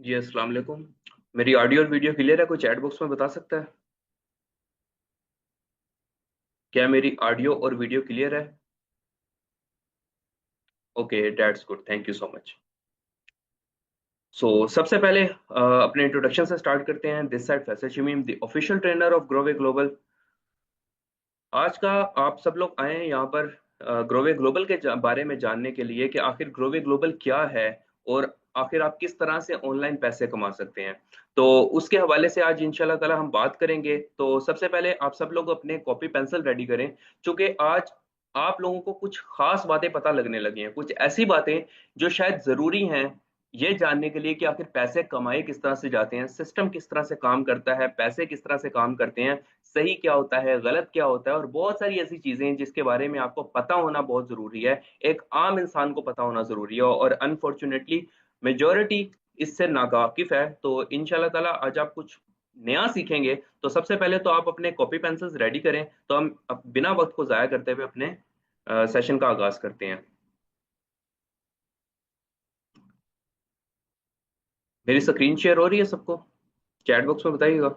जी अस्सलाम वालेकुम। मेरी ऑडियो और वीडियो क्लियर है? कोई चैट बॉक्स में बता सकता है? क्या मेरी ऑडियो और वीडियो क्लियर है? Okay, that's good, thank you so much. सबसे पहले अपने इंट्रोडक्शन से स्टार्ट करते हैं। This side Faisal Shamim, the official trainer of Grove Global. आज का आप सब लोग आए हैं यहाँ पर ग्रोवे ग्लोबल के बारे में जानने के लिए कि आखिर ग्रोवे ग्लोबल क्या है और आखिर आप किस तरह से ऑनलाइन पैसे कमा सकते हैं। तो उसके हवाले से आज इंशाल्लाह ताला हम बात करेंगे। तो सबसे पहले आप सब लोग अपने कॉपी पेंसिल रेडी करें, क्योंकि आज आप लोगों को कुछ खास बातें पता लगने लगी हैं, कुछ ऐसी बातें जो शायद ज़रूरी हैं ये जानने के लिए कि आखिर पैसे कमाए किस तरह से जाते हैं, सिस्टम किस तरह से काम करता है, पैसे किस तरह से काम करते हैं, सही क्या होता है, गलत क्या होता है, और बहुत सारी ऐसी चीजें हैं जिसके बारे में आपको पता होना बहुत जरूरी है। एक आम इंसान को पता होना जरूरी है और अनफॉर्चुनेटली मेजोरिटी इससे नावाकिफ है। तो इंशाल्लाह ताला आज आप कुछ नया सीखेंगे। तो सबसे पहले तो आप अपने कॉपी पेंसिल्स रेडी करें, तो हम अब बिना वक्त को जाया करते हुए अपने सेशन का आगाज करते हैं। मेरी स्क्रीन शेयर हो रही है सबको? चैट बॉक्स में बताइएगा।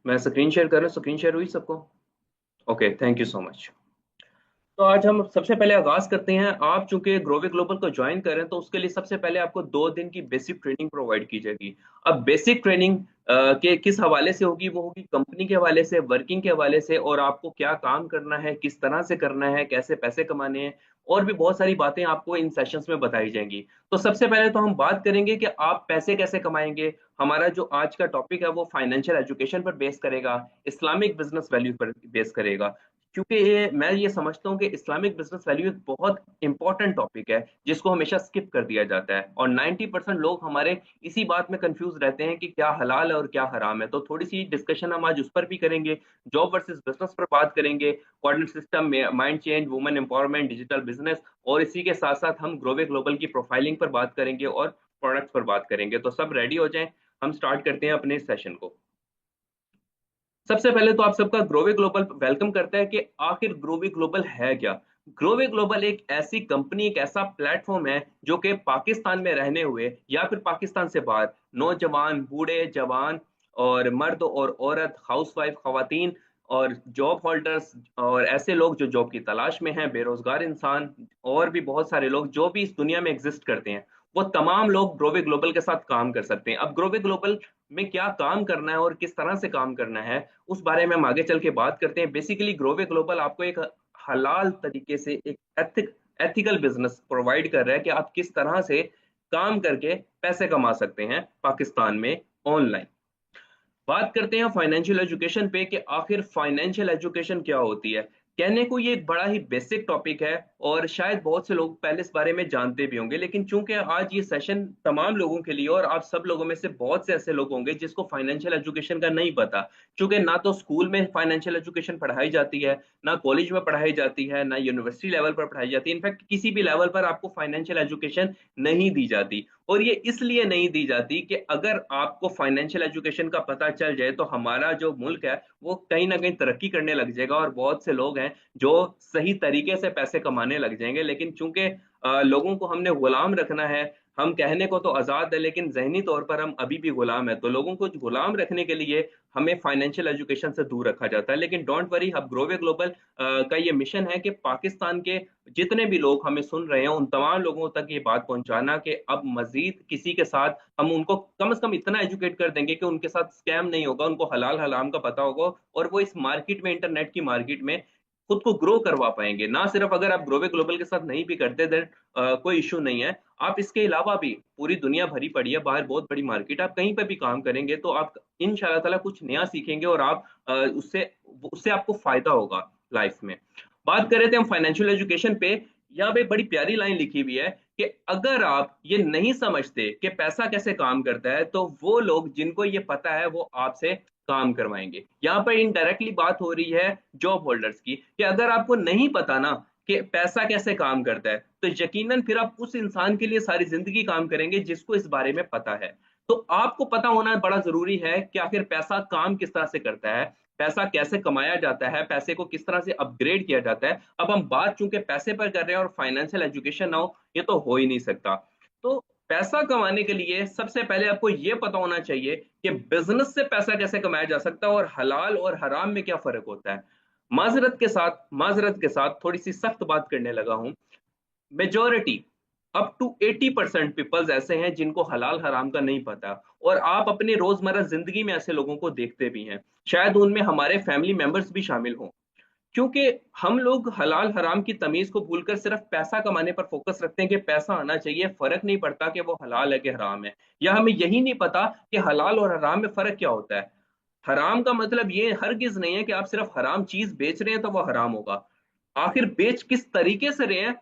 मैं स्क्रीन शेयर कर रहा हूँ, स्क्रीन शेयर हुई सबको? Okay, thank you so much. तो आज हम सबसे पहले आगाज करते हैं। आप चूंकि ग्रोवे ग्लोबल को ज्वाइन करें तो उसके लिए सबसे पहले आपको 2 दिन की बेसिक ट्रेनिंग प्रोवाइड की जाएगी। अब बेसिक ट्रेनिंग के किस हवाले से होगी? वो होगी कंपनी के हवाले से, वर्किंग के हवाले से, और आपको क्या काम करना है, किस तरह से करना है, कैसे पैसे कमाने हैं, और भी बहुत सारी बातें आपको इन सेशंस में बताई जाएंगी। तो सबसे पहले तो हम बात करेंगे कि आप पैसे कैसे कमाएंगे। हमारा जो आज का टॉपिक है वो फाइनेंशियल एजुकेशन पर बेस करेगा, इस्लामिक बिजनेस वैल्यू पर बेस करेगा। क्योंकि मैं ये समझता हूँ कि इस्लामिक बिजनेस वैल्यू एक बहुत इंपॉर्टेंट टॉपिक है जिसको हमेशा स्किप कर दिया जाता है, और 90% लोग हमारे इसी बात में कंफ्यूज रहते हैं कि क्या हलाल है और क्या हराम है। तो थोड़ी सी डिस्कशन हम आज उस पर भी करेंगे। जॉब वर्सेस बिजनेस पर बात करेंगे, कोऑर्डिनेट सिस्टम में mind change, women empowerment, digital business, और इसी के साथ साथ हम ग्लोबल ग्लोबल की प्रोफाइलिंग पर बात करेंगे और प्रोडक्ट्स पर बात करेंगे। तो सब रेडी हो जाएं, हम स्टार्ट करते हैं अपने सेशन को। सबसे पहले तो आप सबका ग्रोवे ग्लोबल वेलकम करता है कि आखिर ग्रोवे ग्लोबल है क्या। ग्रोवे ग्लोबल एक ऐसी कंपनी, एक ऐसा प्लेटफॉर्म है जो कि पाकिस्तान में रहने हुए या फिर पाकिस्तान से बाहर नौजवान, बूढ़े, जवान और मर्द और औरत, हाउसवाइफ, खवातीन और जॉब होल्डर्स, और ऐसे लोग जो जॉब की तलाश में हैं, बेरोजगार इंसान, और भी बहुत सारे लोग जो भी इस दुनिया में एग्जिस्ट करते हैं, वो तमाम लोग ग्रोवे ग्लोबल के साथ काम कर सकते हैं। अब ग्रोवे ग्लोबल में क्या काम करना है और किस तरह से काम करना है उस बारे में हम आगे चल के बात करते हैं। बेसिकली ग्रोवे ग्लोबल आपको एक हलाल तरीके से एक एथिकल बिजनेस प्रोवाइड कर रहा है कि आप किस तरह से काम करके पैसे कमा सकते हैं पाकिस्तान में ऑनलाइन। बात करते हैं फाइनेंशियल एजुकेशन पे कि आखिर फाइनेंशियल एजुकेशन क्या होती है। कहने को ये एक बड़ा ही बेसिक टॉपिक है और शायद बहुत से लोग पहले इस बारे में जानते भी होंगे, लेकिन चूंकि आज ये सेशन तमाम लोगों के लिए, और आप सब लोगों में से बहुत से ऐसे लोग होंगे जिसको फाइनेंशियल एजुकेशन का नहीं पता। चूंकि ना तो स्कूल में फाइनेंशियल एजुकेशन पढ़ाई जाती है, ना कॉलेज में पढ़ाई जाती है, ना यूनिवर्सिटी लेवल पर पढ़ाई जाती है, इनफैक्ट किसी भी लेवल पर आपको फाइनेंशियल एजुकेशन नहीं दी जाती। और ये इसलिए नहीं दी जाती कि अगर आपको फाइनेंशियल एजुकेशन का पता चल जाए तो हमारा जो मुल्क है वो कहीं ना कहीं तरक्की करने लग जाएगा, और बहुत से लोग हैं जो सही तरीके से पैसे कमाने लग जाएंगे। लेकिन चूंकि लोगों को हमने गुलाम रखना है, हम कहने को तो आजाद है लेकिन जहनी तौर पर हम अभी भी गुलाम है, तो लोगों को गुलाम रखने के लिए हमें फाइनेंशियल एजुकेशन से दूर रखा जाता है। लेकिन डोंट वरी, अब ग्रोवे ग्लोबल का ये मिशन है कि पाकिस्तान के जितने भी लोग हमें सुन रहे हैं उन तमाम लोगों तक ये बात पहुंचाना कि अब मजीद किसी के साथ हम उनको कम से कम इतना एजुकेट कर देंगे कि उनके साथ स्कैम नहीं होगा, उनको हलाल हलाम का पता होगा, और वो इस मार्केट में, इंटरनेट की मार्केट में खुद को ग्रो करवा पाएंगे। ना सिर्फ अगर आप ग्रोवे ग्लोबल के साथ नहीं भी करते देन कोई इशू नहीं है, आप इसके अलावा भी पूरी दुनिया भरी पड़ी है, बाहर बहुत बड़ी मार्केट, आप कहीं पर भी काम करेंगे तो आप इंशाल्लाह ताला कुछ नया सीखेंगे और आप उससे उससे आपको फायदा होगा लाइफ में। बात करें थे हम फाइनेंशियल एजुकेशन पे, यहाँ पे एक बड़ी प्यारी लाइन लिखी हुई है कि अगर आप ये नहीं समझते कि पैसा कैसे काम करता है तो वो लोग जिनको ये पता है वो आपसे काम करवाएंगे। यहाँ पर इनडायरेक्टली बात हो रही है जॉब होल्डर्स की कि अगर आपको नहीं पता ना कि पैसा कैसे काम करता है तो यकीनन फिर आप उस इंसान के लिए सारी जिंदगी काम करेंगे जिसको इस बारे में पता है। तो आपको पता होना बड़ा जरूरी है कि आखिर पैसा काम किस तरह से करता है, पैसा कैसे कमाया जाता है, पैसे को किस तरह से अपग्रेड किया जाता है। अब हम बात चूंकि पैसे पर कर रहे हैं और फाइनेंशियल एजुकेशन ना हो ये तो हो ही नहीं सकता। तो पैसा कमाने के लिए सबसे पहले आपको ये पता होना चाहिए कि बिजनेस से पैसा कैसे कमाया जा सकता है और हलाल और हराम में क्या फर्क होता है। माजरत के साथ थोड़ी सी सख्त बात करने लगा हूं। मेजोरिटी, अप टू 80% पीपल्स ऐसे हैं जिनको हलाल हराम का नहीं पता। और आप अपनी रोजमर्रा जिंदगी में ऐसे लोगों को देखते भी हैं, शायद उनमें हमारे फैमिली मेंबर्स भी शामिल हों। क्योंकि हम लोग हलाल हराम की तमीज को भूलकर सिर्फ पैसा कमाने पर फोकस रखते हैं कि पैसा आना चाहिए, फर्क नहीं पड़ता कि वो हलाल है कि हराम है। या हमें यही नहीं पता कि हलाल और हराम में फर्क क्या होता है। हराम का मतलब ये हरगिज नहीं है कि आप सिर्फ हराम चीज बेच रहे हैं तो वो हराम होगा। आखिर बेच किस तरीके से रहे हैं,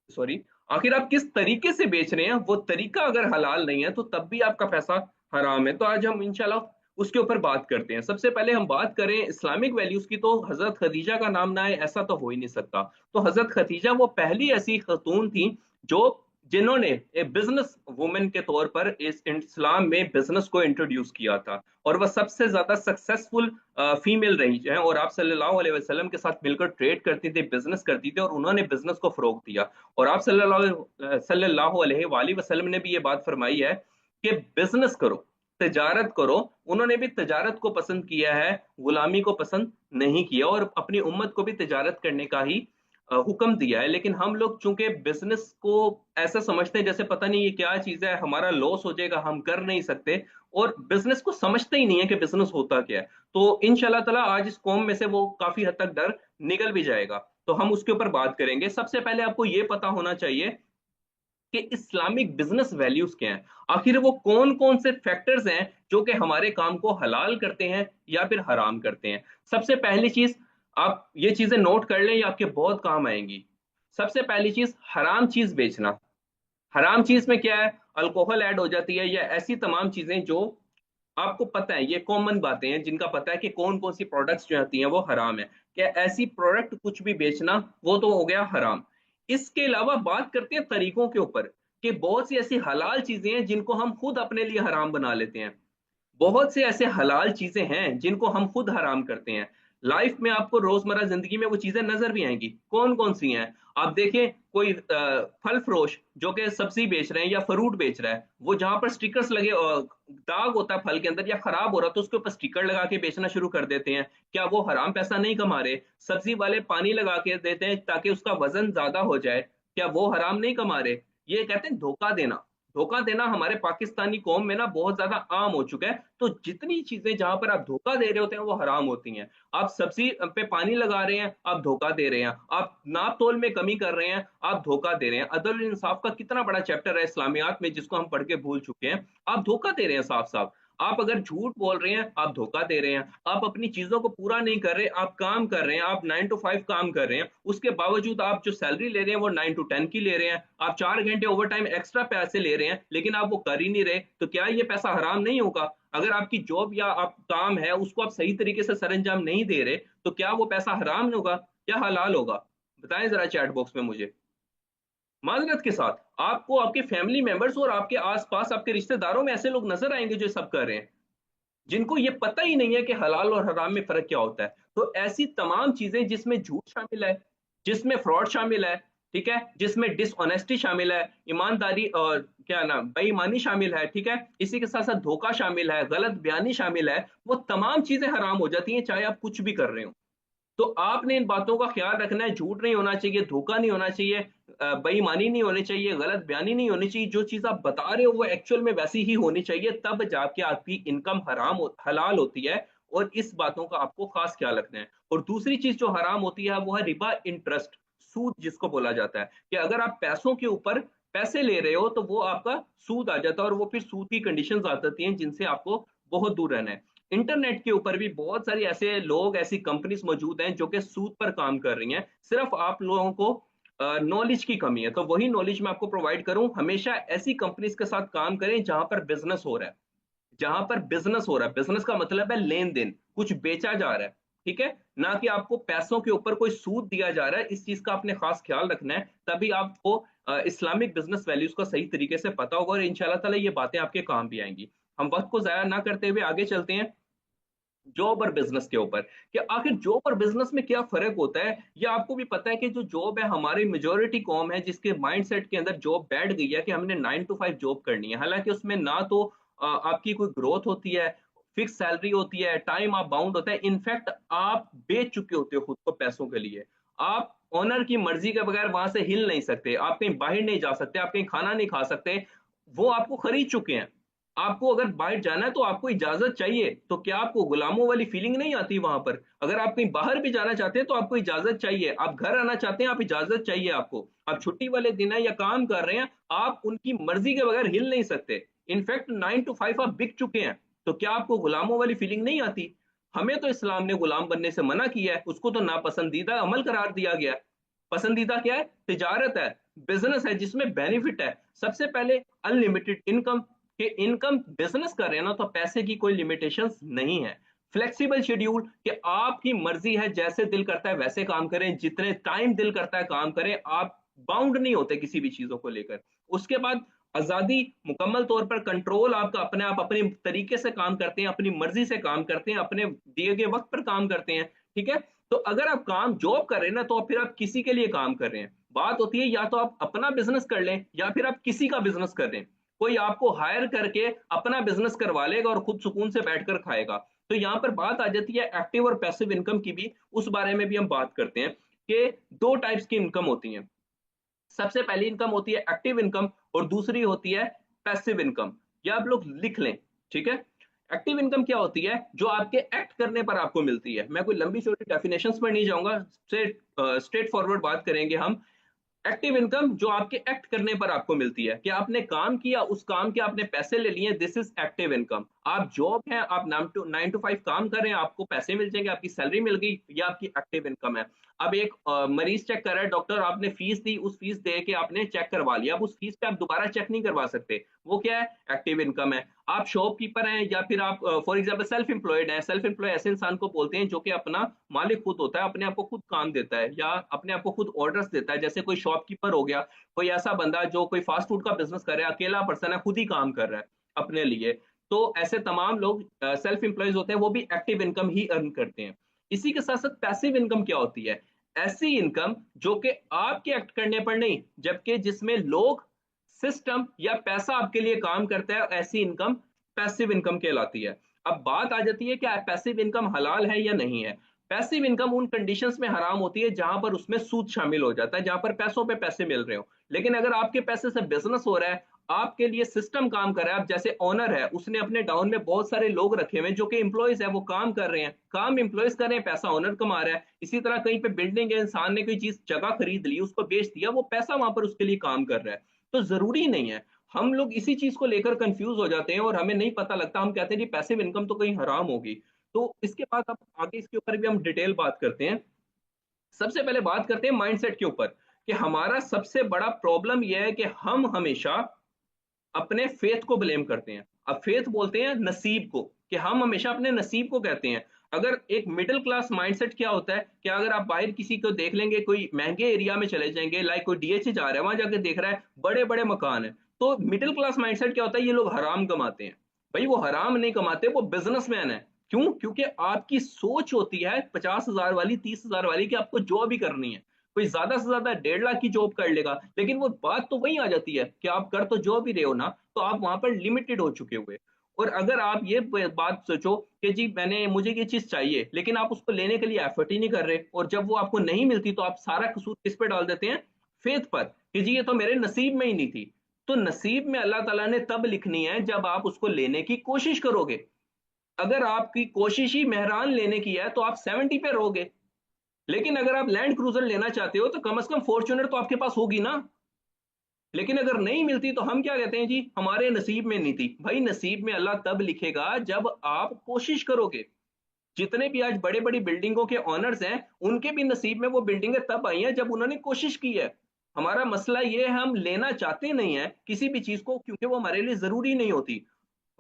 सॉरी, आखिर आप किस तरीके से बेच रहे हैं, वो तरीका अगर हलाल नहीं है तो तब भी आपका पैसा हराम है। तो आज हम इंशाल्लाह उसके ऊपर बात करते हैं। सबसे पहले हम बात करें इस्लामिक वैल्यूज की, तो हजरत खदीजा का नाम ना है ऐसा तो हो ही नहीं सकता। तो हजरत खदीजा वो पहली ऐसी खतून थी जो जिन्होंने एक बिजनेस वुमेन के तौर पर इस इस्लाम में बिजनेस को इंट्रोड्यूस किया था। और वह सबसे ज्यादा सक्सेसफुल फीमेल रही है और आप सल्लल्लाहु अलैहि वसल्लम के साथ मिलकर ट्रेड करती थी, बिजनेस करती थी और उन्होंने बिजनेस को फरोग दिया। और आप सल्लल्लाहु अलैहि वसल्लम ने भी ये बात फरमाई है कि बिजनेस करो, तजारत करो। उन्होंने भी तजारत को पसंद किया है, गुलामी को पसंद नहीं किया, और अपनी उम्मत को भी तजारत करने का ही हुक्म दिया है। लेकिन हम लोग चूंकि बिजनेस को ऐसा समझते हैं जैसे पता नहीं ये क्या चीज है, हमारा लॉस हो जाएगा, हम कर नहीं सकते, और बिजनेस को समझते ही नहीं है कि बिजनेस होता क्या है। तो इंशाल्लाह ताला आज इस कौम में से वो काफी हद तक डर निकल भी जाएगा। तो हम उसके ऊपर बात करेंगे। सबसे पहले आपको ये पता होना चाहिए कि इस्लामिक बिजनेस वैल्यूज क्या हैं। आखिर वो कौन कौन से फैक्टर्स हैं जो कि हमारे काम को हलाल करते हैं या फिर हराम करते हैं। सबसे पहली चीज, आप ये चीजें नोट कर लें, ये आपके बहुत काम आएंगी। सबसे पहली चीज, हराम चीज बेचना। हराम चीज में क्या है, अल्कोहल ऐड हो जाती है या ऐसी तमाम चीजें जो आपको पता है, ये कॉमन बातें हैं जिनका पता है कि कौन कौन सी प्रोडक्ट्स जो आती हैं वो हराम है। क्या ऐसी प्रोडक्ट कुछ भी बेचना, वो तो हो गया हराम। इसके अलावा बात करते हैं तरीकों के ऊपर, कि बहुत सी ऐसी हलाल चीजें हैं जिनको हम खुद अपने लिए हराम बना लेते हैं। बहुत से ऐसे हलाल चीजें हैं जिनको हम खुद हराम करते हैं। लाइफ में आपको रोजमर्रा जिंदगी में वो चीजें नजर भी आएंगी। कौन कौन सी हैं, आप देखें, कोई फल फरोश जो कि सब्जी बेच रहे हैं या फ्रूट बेच रहा है, वो जहां पर स्टिकर्स लगे, दाग होता है फल के अंदर या खराब हो रहा, तो उसके ऊपर स्टिकर लगा के बेचना शुरू कर देते हैं। क्या वो हराम पैसा नहीं कमा रहे? सब्जी वाले पानी लगा के देते हैं ताकि उसका वजन ज्यादा हो जाए, क्या वो हराम नहीं कमा रहे? ये कहते हैं धोखा देना। धोखा देना हमारे पाकिस्तानी कौम में ना बहुत ज्यादा आम हो चुका है। तो जितनी चीजें जहां पर आप धोखा दे रहे होते हैं वो हराम होती हैं। आप सब्जी पे पानी लगा रहे हैं, आप धोखा दे रहे हैं। आप नाप तोल में कमी कर रहे हैं, आप धोखा दे रहे हैं। अदल इंसाफ का कितना बड़ा चैप्टर है इस्लामियात में जिसको हम पढ़ के भूल चुके हैं। आप धोखा दे रहे हैं साफ साफ। आप अगर झूठ बोल रहे हैं, आप धोखा दे रहे हैं। आप अपनी चीजों को पूरा नहीं कर रहे, आप काम कर रहे हैं, आप 9 to 5 काम कर रहे हैं, उसके बावजूद आप जो सैलरी ले रहे हैं वो 9 to 10 की ले रहे हैं। आप 4 घंटे ओवर टाइम एक्स्ट्रा पैसे ले रहे हैं लेकिन आप वो कर ही नहीं रहे, तो क्या ये पैसा हराम नहीं होगा? अगर आपकी जॉब या आप काम है उसको आप सही तरीके से सर अंजाम नहीं दे रहे, तो क्या वो पैसा हराम होगा या हलाल होगा? बताएं जरा चैट बॉक्स में मुझे। माजरत के साथ, आपको आपके फैमिली मेंबर्स और आपके आसपास आपके रिश्तेदारों में ऐसे लोग नजर आएंगे जो सब कर रहे हैं, जिनको ये पता ही नहीं है कि हलाल और हराम में फर्क क्या होता है। तो ऐसी तमाम चीजें जिसमें झूठ शामिल है, जिसमें फ्रॉड शामिल है, ठीक है, जिसमें डिसऑनेस्टी शामिल है, ईमानदारी और क्या नाम बेईमानी शामिल है, ठीक है, इसी के साथ साथ धोखा शामिल है, गलत बयानी शामिल है, वो तमाम चीजें हराम हो जाती हैं चाहे आप कुछ भी कर रहे हो। तो आपने इन बातों का ख्याल रखना है। झूठ नहीं होना चाहिए, धोखा नहीं होना चाहिए, बेईमानी नहीं होनी चाहिए, गलत बयानी नहीं होनी चाहिए। जो चीज आप बता रहे हो वो एक्चुअल में वैसी ही होनी चाहिए, तब जाके आपकी इनकम हलाल होती है। और इस बातों का आपको खास ख्याल रखना है। और दूसरी चीज जो हराम होती है वो है रिबा इंटरेस्ट, सूद जिसको बोला जाता है। कि अगर आप पैसों के ऊपर पैसे ले रहे हो तो वो आपका सूद आ जाता है, और वो फिर सूद की कंडीशंस आ जाती हैं जिनसे आपको बहुत दूर रहना है। इंटरनेट के ऊपर भी बहुत सारी ऐसे लोग, ऐसी कंपनीज मौजूद हैं जो कि सूद पर काम कर रही हैं। सिर्फ आप लोगों को नॉलेज की कमी है, तो वही नॉलेज मैं आपको प्रोवाइड करूं। हमेशा ऐसी कंपनीज के साथ काम करें जहां पर बिजनेस हो रहा है। जहां पर बिजनेस हो रहा है, बिजनेस का मतलब है लेन देन, कुछ बेचा जा रहा है, ठीक है, ना कि आपको पैसों के ऊपर कोई सूद दिया जा रहा है। इस चीज का आपने खास ख्याल रखना है, तभी आपको इस्लामिक बिजनेस वैल्यूज का सही तरीके से पता होगा और इंशाल्लाह ताला ये बातें आपके काम भी आएंगी। हम वक्त को जाया ना करते हुए आगे चलते हैं। जॉब और बिजनेस के ऊपर कि आखिर जॉब और बिजनेस में क्या फर्क होता है। ये आपको भी पता है कि जो जॉब है, हमारी मेजोरिटी कॉम है जिसके माइंडसेट के अंदर जॉब बैठ गई है कि हमने 9 to 5 जॉब करनी है। हालांकि उसमें ना तो आपकी कोई ग्रोथ होती है, फिक्स सैलरी होती है, टाइम आप बाउंड होता है। इनफैक्ट आप बेच चुके होते हो खुद को पैसों के लिए। आप ओनर की मर्जी के बगैर वहां से हिल नहीं सकते, आप कहीं बाहर नहीं जा सकते, आप कहीं खाना नहीं खा सकते। वो आपको खरीद चुके हैं। आपको अगर बाहर जाना है तो आपको इजाजत चाहिए। तो क्या आपको गुलामों वाली फीलिंग नहीं आती वहां पर? अगर आप कहीं बाहर भी जाना चाहते हैं तो आपको इजाजत चाहिए। आप घर आना चाहते हैं, आप इजाजत चाहिए आपको। आप छुट्टी वाले दिन है या काम कर रहे हैं, आप उनकी मर्जी के बगैर हिल नहीं सकते। इनफैक्ट 9 to 5 आप बिक चुके हैं। तो क्या आपको गुलामों वाली फीलिंग नहीं आती? हमें तो इस्लाम ने गुलाम बनने से मना किया है, उसको तो नापसंदीदा अमल करार दिया गया है। पसंदीदा क्या है? तिजारत है, बिजनेस है जिसमें बेनिफिट है। सबसे पहले अनलिमिटेड इनकम। कि इनकम बिजनेस कर रहे हैं ना, तो पैसे की कोई लिमिटेशंस नहीं है। फ्लेक्सिबल शेड्यूल कि आपकी मर्जी है, जैसे दिल करता है वैसे काम करें, जितने टाइम दिल करता है काम करें। आप बाउंड नहीं होते किसी भी चीजों को लेकर। उसके बाद आजादी, मुकम्मल तौर पर कंट्रोल आपका अपने आप, अपने तरीके से काम करते हैं, अपनी मर्जी से काम करते हैं, अपने दिए गए वक्त पर काम करते हैं। ठीक है। तो अगर आप काम जॉब कर रहे हैं ना, तो फिर आप किसी के लिए काम कर रहे हैं। बात होती है या तो आप अपना बिजनेस कर लें या फिर आप किसी का बिजनेस कर लें। कोई आपको हायर करके अपना बिजनेस करवा लेगा और खुद सुकून से बैठकर खाएगा। तो यहाँ पर बात आ जाती है एक्टिव और पैसिव इनकम की भी। उस बारे में भी हम बात करते हैं कि दो टाइप्स की इनकम होती हैं। सबसे पहली इनकम होती है एक्टिव इनकम और दूसरी होती है पैसिव इनकम। या आप लोग लिख लें। ठीक है। एक्टिव इनकम क्या होती है? जो आपके एक्ट करने पर आपको मिलती है। मैं कोई लंबी चौड़ी डेफिनेशंस पर नहीं जाऊंगा, स्ट्रेट फॉरवर्ड बात करेंगे हम। एक्टिव इनकम जो आपके एक्ट करने पर आपको मिलती है, कि आपने काम किया, उस काम के आपने पैसे ले लिए, दिस इज एक्टिव इनकम। आप जॉब है, आप 9 to 5 काम कर रहे हैं, आपको पैसे मिल जाएंगे, आपकी सैलरी मिल गई, या आपकी एक्टिव इनकम है। अब एक मरीज चेक कर रहा है, डॉक्टर आपने फीस दी, उस फीस दे के आपने चेक करवा लिया, अब उस फीस पे आप दोबारा चेक नहीं करवा सकते। वो क्या है? एक्टिव इनकम है। आप शॉपकीपर हैं या फिर आप फॉर एग्जाम्पल सेल्फ एम्प्लॉयड हैं। सेल्फ एम्प्लॉय ऐसे इंसान को बोलते हैं जो कि अपना मालिक खुद होता है, अपने आप को खुद काम देता है या अपने आप को खुद ऑर्डर्स देता है। जैसे कोई शॉपकीपर हो गया, कोई ऐसा बंदा जो कोई फास्ट फूड का बिजनेस कर रहा है, अकेला पर्सन है, खुद ही काम कर रहा है अपने लिए। तो ऐसे तमाम लोग सेल्फ एम्प्लॉयज होते हैं, वो भी एक्टिव इनकम ही अर्न करते हैं। इसी के साथ साथ पैसिव इनकम क्या होती है? ऐसी इनकम जो कि आपके एक्ट करने पर नहीं, जबकि जिसमें लोग, सिस्टम या पैसा आपके लिए काम करता है, ऐसी इनकम पैसिव इनकम कहलाती है। अब बात आ जाती है कि पैसिव इनकम हलाल है या नहीं है। पैसिव इनकम उन कंडीशंस में हराम होती है जहां पर उसमें सूद शामिल हो जाता है, जहां पर पैसों पे पैसे मिल रहे हो। लेकिन अगर आपके पैसे से बिजनेस हो रहा है, आपके लिए सिस्टम काम कर रहा है, आप जैसे ओनर है, उसने अपने डाउन में बहुत सारे लोग रखे हुए हैं जो कि एम्प्लॉयज है, वो काम कर रहे हैं, काम एम्प्लॉयज कर रहे हैं, पैसा ओनर कमा रहा है। इसी तरह कहीं पे बिल्डिंग है, इंसान ने कोई चीज जगह खरीद ली, उसको बेच दिया, वो पैसा वहां पर उसके लिए काम कर रहा है। तो जरूरी नहीं है। हम लोग इसी चीज को लेकर कंफ्यूज हो जाते हैं और हमें नहीं पता लगता, हम कहते हैं जी पैसिव इनकम तो कहीं हराम होगी। तो इसके बाद अब आगे इसके ऊपर भी हम डिटेल बात करते हैं। सबसे पहले बात करते हैं माइंडसेट के ऊपर। कि हमारा सबसे बड़ा प्रॉब्लम यह है कि हम हमेशा अपने फेथ को ब्लेम करते हैं। अब फेथ बोलते हैं नसीब को, कि हम हमेशा अपने नसीब को कहते हैं। अगर एक मिडिल क्लास माइंडसेट क्या होता है कि अगर आप बाहर किसी को देख लेंगे, कोई महंगे एरिया में चले जाएंगे, लाइक कोई डीएच जा रहा है, वहां जाके देख रहा है बड़े बड़े मकान है, तो मिडिल क्लास माइंडसेट क्या होता है? ये लोग हराम कमाते हैं। भाई वो हराम नहीं कमाते, वो बिजनेसमैन है। क्यों? क्योंकि आपकी सोच होती है 50,000 वाली, 30,000 वाली, कि आपको जॉब ही करनी है। कोई ज्यादा से ज्यादा 1.5 लाख की जॉब कर लेगा, लेकिन वो बात तो वही आ जाती है कि आप कर तो जॉब ही रहे हो ना, तो आप वहां पर लिमिटेड हो चुके हुए। और अगर आप ये बात सोचो कि जी मुझे ये चीज चाहिए, लेकिन आप उसको लेने के लिए एफर्ट ही नहीं कर रहे, और जब वो आपको नहीं मिलती तो आप सारा कसूर किस पे डाल देते हैं? फेथ पर, कि जी ये तो मेरे नसीब में ही नहीं थी। तो नसीब में अल्लाह ताला ने तब लिखनी है जब आप उसको लेने की कोशिश करोगे। अगर आपकी कोशिश ही मेहरान लेने की है तो आप 70 पे रहोगे। लेकिन अगर आप लैंड क्रूजर लेना चाहते हो तो कम से कम फॉर्च्यूनर तो आपके पास होगी ना। लेकिन अगर नहीं मिलती तो हम क्या कहते हैं? जी हमारे नसीब में नहीं थी। भाई नसीब में अल्लाह तब लिखेगा जब आप कोशिश करोगे। जितने भी आज बड़े बड़ी बिल्डिंगों के ऑनर्स हैं, उनके भी नसीब में वो बिल्डिंगें तब आई हैं जब उन्होंने कोशिश की है। हमारा मसला ये है, हम लेना चाहते नहीं है किसी भी चीज को, क्योंकि वो हमारे लिए जरूरी नहीं होती।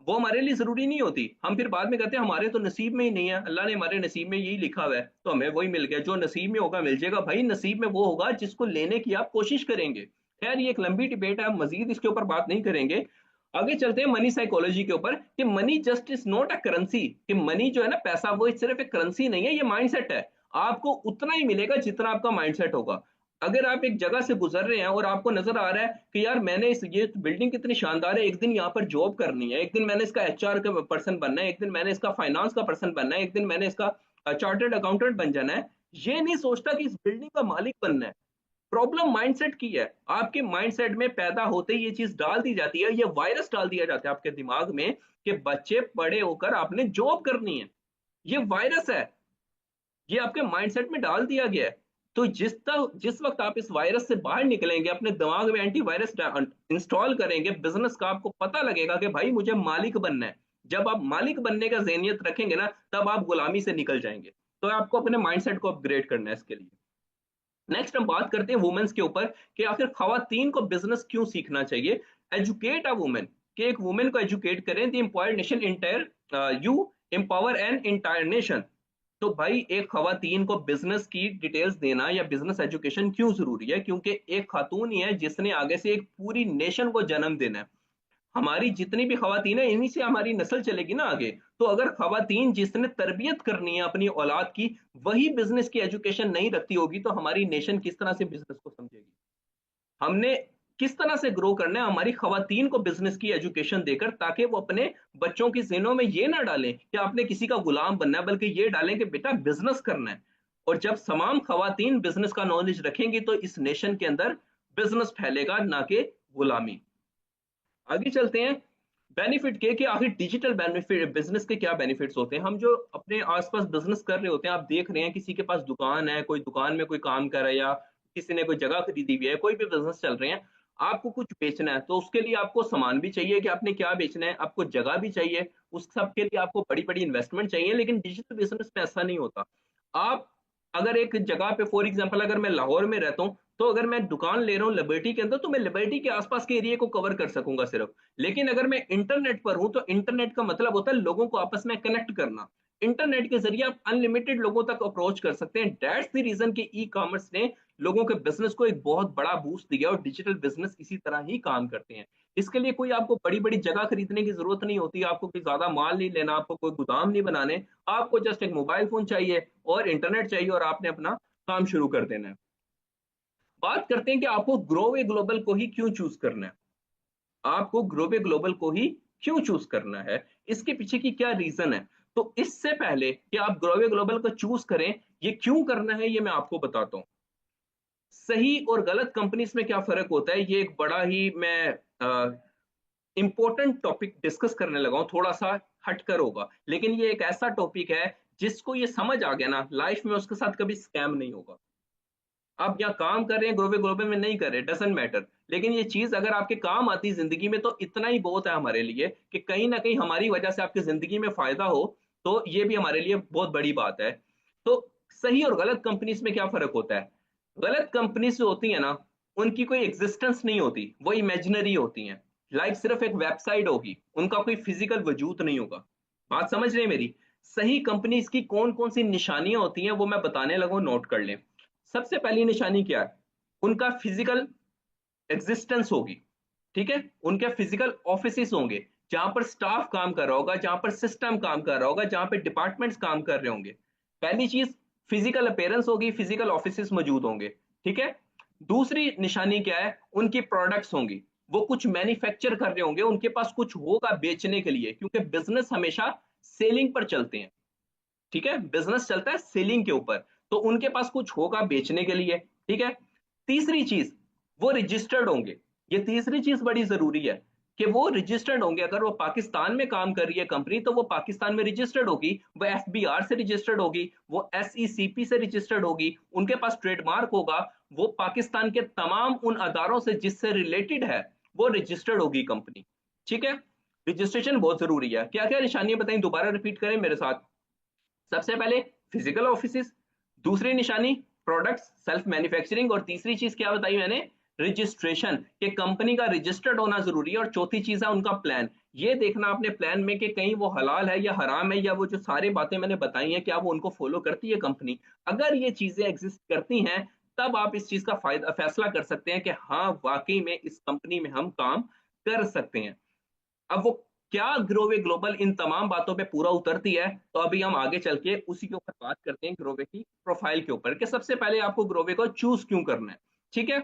वो हमारे लिए जरूरी नहीं होती। हम फिर बाद में कहते हैं हमारे तो नसीब में ही नहीं है, अल्लाह ने हमारे नसीब में यही लिखा हुआ है तो हमें वही मिल गया। जो नसीब में होगा मिल जाएगा। भाई नसीब में वो होगा जिसको लेने की आप कोशिश करेंगे। खैर ये एक लंबी डिबेट है, हम मजीद इसके ऊपर बात नहीं करेंगे। आगे चलते हैं मनी साइकोलॉजी के ऊपर कि money just is not a currency, कि मनी जो है ना, पैसा, वो सिर्फ एक करेंसी नहीं है, ये माइंडसेट है। आपको उतना ही मिलेगा जितना आपका माइंडसेट होगा। अगर आप एक जगह से गुजर रहे हैं और आपको नजर आ रहा है कि यार मैंने इस ये बिल्डिंग कितनी शानदार है, एक दिन यहाँ पर जॉब करनी है, एक दिन मैंने इसका एचआर का पर्सन बनना है, एक दिन मैंने इसका फाइनेंस का पर्सन बनना है, एक दिन मैंने इसका चार्टर्ड अकाउंटेंट बन जाना है, ये नहीं सोचता कि इस बिल्डिंग का मालिक बनना है। प्रॉब्लम माइंडसेट की है। आपके माइंडसेट में पैदा होते ही ये चीज डाल दी जाती है, ये वायरस डाल दिया जाता है आपके दिमाग में कि बच्चे बड़े होकर आपने जॉब करनी है। ये वायरस है, ये आपके माइंडसेट में डाल दिया गया है। तो जिस वक्त आप इस वायरस से बाहर निकलेंगे, अपने दिमाग में एंटीवायरस इंस्टॉल करेंगे, बिजनेस का आपको पता लगेगा कि भाई मुझे मालिक बनना है। जब आप मालिक बनने का जहनियत रखेंगे ना, तब आप गुलामी से निकल जाएंगे। तो आपको अपने माइंडसेट को अपग्रेड करना है इसके लिए। नेक्स्ट हम बात करते हैं वुमेन्स के ऊपर कि आखिर खवातीन को बिजनेस क्यों सीखना चाहिए। एजुकेट अ वुमेन, कि एक वुमेन को एजुकेट करें। The empire nation entire you empower an entire nation. तो भाई एक खवातीन को बिजनेस की डिटेल्स देना या बिजनेस एजुकेशन क्यों जरूरी है, क्योंकि एक खातून ही है जिसने आगे से एक पूरी नेशन को जन्म देना है। हमारी जितनी भी खवातीन है, इन्हीं से हमारी नस्ल चलेगी ना आगे। तो अगर खवातीन जिसने तरबियत करनी है अपनी औलाद की, वही बिजनेस की एजुकेशन नहीं रखती होगी, तो हमारी नेशन किस तरह से बिजनेस को समझेगी। हमने किस तरह से ग्रो करना है, हमारी खवातीन को बिजनेस की एजुकेशन देकर, ताकि वो अपने बच्चों की ज़हनों में ये ना डालें कि आपने किसी का गुलाम बनना है, बल्कि ये डालें कि बेटा बिजनेस करना है। और जब तमाम खवातीन बिजनेस का नॉलेज रखेंगी, तो इस नेशन के अंदर बिजनेस फैलेगा, ना कि गुलामी। आगे चलते हैं बेनिफिट के, कि आखिर डिजिटल बेनिफिट बिजनेस के क्या बेनिफिट्स होते हैं। हम जो अपने आसपास बिजनेस कर रहे होते हैं, आप देख रहे हैं किसी के पास दुकान है, कोई दुकान में कोई काम कर रहा है, या किसी ने कोई जगह खरीदी हुई है, कोई भी बिजनेस चल रहे हैं। आपको कुछ बेचना है, तो उसके लिए आपको सामान भी चाहिए कि आपने क्या बेचना है, आपको जगह भी चाहिए, उस सब के लिए आपको बड़ी बड़ी इन्वेस्टमेंट चाहिए। लेकिन डिजिटल बिजनेस में ऐसा नहीं होता। आप अगर एक जगह पे, फॉर एग्जांपल अगर मैं लाहौर में रहता हूँ, तो अगर मैं दुकान ले रहा हूँ लिबर्टी के अंदर, तो मैं लिबर्टी के आसपास के एरिया को कवर कर सकूंगा सिर्फ। लेकिन अगर मैं इंटरनेट पर हूं, तो इंटरनेट का मतलब होता है लोगों को आपस में कनेक्ट करना। इंटरनेट के जरिए आप अनलिमिटेड लोगों तक अप्रोच कर सकते हैं। दैट्स द रीजन कि ई कॉमर्स ने लोगों के बिजनेस को एक बहुत बड़ा बूस्ट दिया, और डिजिटल बिजनेस इसी तरह ही काम करते हैं। इसके लिए कोई आपको बड़ी बड़ी जगह खरीदने की जरूरत नहीं होती, आपको कोई ज्यादा माल नहीं लेना, आपको कोई गोदाम नहीं बनाने। आपको जस्ट एक मोबाइल फोन चाहिए और इंटरनेट चाहिए, और आपने अपना काम शुरू कर देना है। बात करते हैं कि आपको ग्रोवे ग्लोबल को ही क्यों चूज करना है। आपको ग्लोबे ग्लोबल को ही क्यों चूज करना है, इसके पीछे की क्या रीजन है। तो इससे पहले कि आप ग्लोबे ग्लोबल को चूज करें, ये क्यों करना है, ये मैं आपको बताता हूँ। सही और गलत कंपनीज में क्या फर्क होता है, ये एक बड़ा ही मैं इंपॉर्टेंट टॉपिक डिस्कस करने लगा हूं। थोड़ा सा हटकर होगा, लेकिन ये एक ऐसा टॉपिक है जिसको ये समझ आ गया ना, लाइफ में उसके साथ कभी स्कैम नहीं होगा। आप यहाँ काम कर रहे हैं, ग्लोबल ग्लोबल में नहीं कर रहे, डजेंट मैटर, लेकिन ये चीज अगर आपके काम आती जिंदगी में, तो इतना ही बहुत है हमारे लिए कि कहीं ना कहीं हमारी वजह से आपकी जिंदगी में फायदा हो, तो ये भी हमारे लिए बहुत बड़ी बात है। तो सही और गलत कंपनीज में क्या फर्क होता है। गलत कंपनीज जो होती है ना, उनकी कोई एग्जिस्टेंस नहीं होती, वो इमेजिनरी होती हैं। लाइक सिर्फ एक वेबसाइट होगी, उनका कोई फिजिकल वजूद नहीं होगा। बात समझ रहे हैं मेरी। सही कंपनीज की कौन कौन सी निशानियां होती हैं, वो मैं बताने लगा, नोट कर लें। सबसे पहली निशानी क्या है, उनका फिजिकल एग्जिस्टेंस होगी। ठीक है, उनके फिजिकल ऑफिस होंगे, जहां पर स्टाफ काम कर रहा होगा, जहां पर सिस्टम काम कर रहा होगा, जहां पर डिपार्टमेंट्स काम कर रहे होंगे। पहली चीज, फिजिकल अपेयरेंस होगी, फिजिकल ऑफिस मौजूद होंगे। ठीक है। दूसरी निशानी क्या है, उनकी प्रोडक्ट्स होंगी, वो कुछ मैन्युफैक्चर कर रहे होंगे, उनके पास कुछ होगा बेचने के लिए, क्योंकि बिजनेस हमेशा सेलिंग पर चलते हैं। ठीक है, बिजनेस चलता है सेलिंग के ऊपर, तो उनके पास कुछ होगा बेचने के लिए। ठीक है। तीसरी चीज, वो रजिस्टर्ड होंगे। ये तीसरी चीज बड़ी जरूरी है कि वो रजिस्टर्ड होंगे। अगर वो पाकिस्तान में काम कर रही है कंपनी, तो वो पाकिस्तान में रजिस्टर्ड होगी, वो एफबीआर से रजिस्टर्ड होगी, वो एसईसीपी से रजिस्टर्ड होगी, उनके पास ट्रेडमार्क होगा। वो पाकिस्तान के तमाम उन अदारों से जिससे रिलेटेड है, वो रजिस्टर्ड होगी कंपनी। ठीक है। रजिस्ट्रेशन बहुत जरूरी है। क्या क्या निशानियां बताई, दोबारा रिपीट करें मेरे साथ। सबसे पहले फिजिकल ऑफिस, दूसरी निशानी प्रोडक्ट्स सेल्फ मैन्युफैक्चरिंग, और तीसरी चीज क्या बताई मैंने, रजिस्ट्रेशन, कि कंपनी का रजिस्टर्ड होना जरूरी है। और चौथी चीज है उनका प्लान। ये देखना अपने प्लान में कि कहीं वो हलाल है या हराम है, या वो जो सारी बातें मैंने बताई हैं क्या वो उनको फॉलो करती है कंपनी। अगर ये चीजें एग्जिस्ट करती हैं, तब आप इस चीज का फायदा फैसला कर सकते हैं कि हाँ वाकई में इस कंपनी में हम काम कर सकते हैं। अब वो क्या ग्रोवे ग्लोबल इन तमाम बातों पे पूरा उतरती है, तो अभी हम आगे चल के उसी के ऊपर बात करते हैं, ग्रोवे की प्रोफाइल के ऊपर, कि सबसे पहले आपको ग्रोवे को चूज क्यों करना है। ठीक है।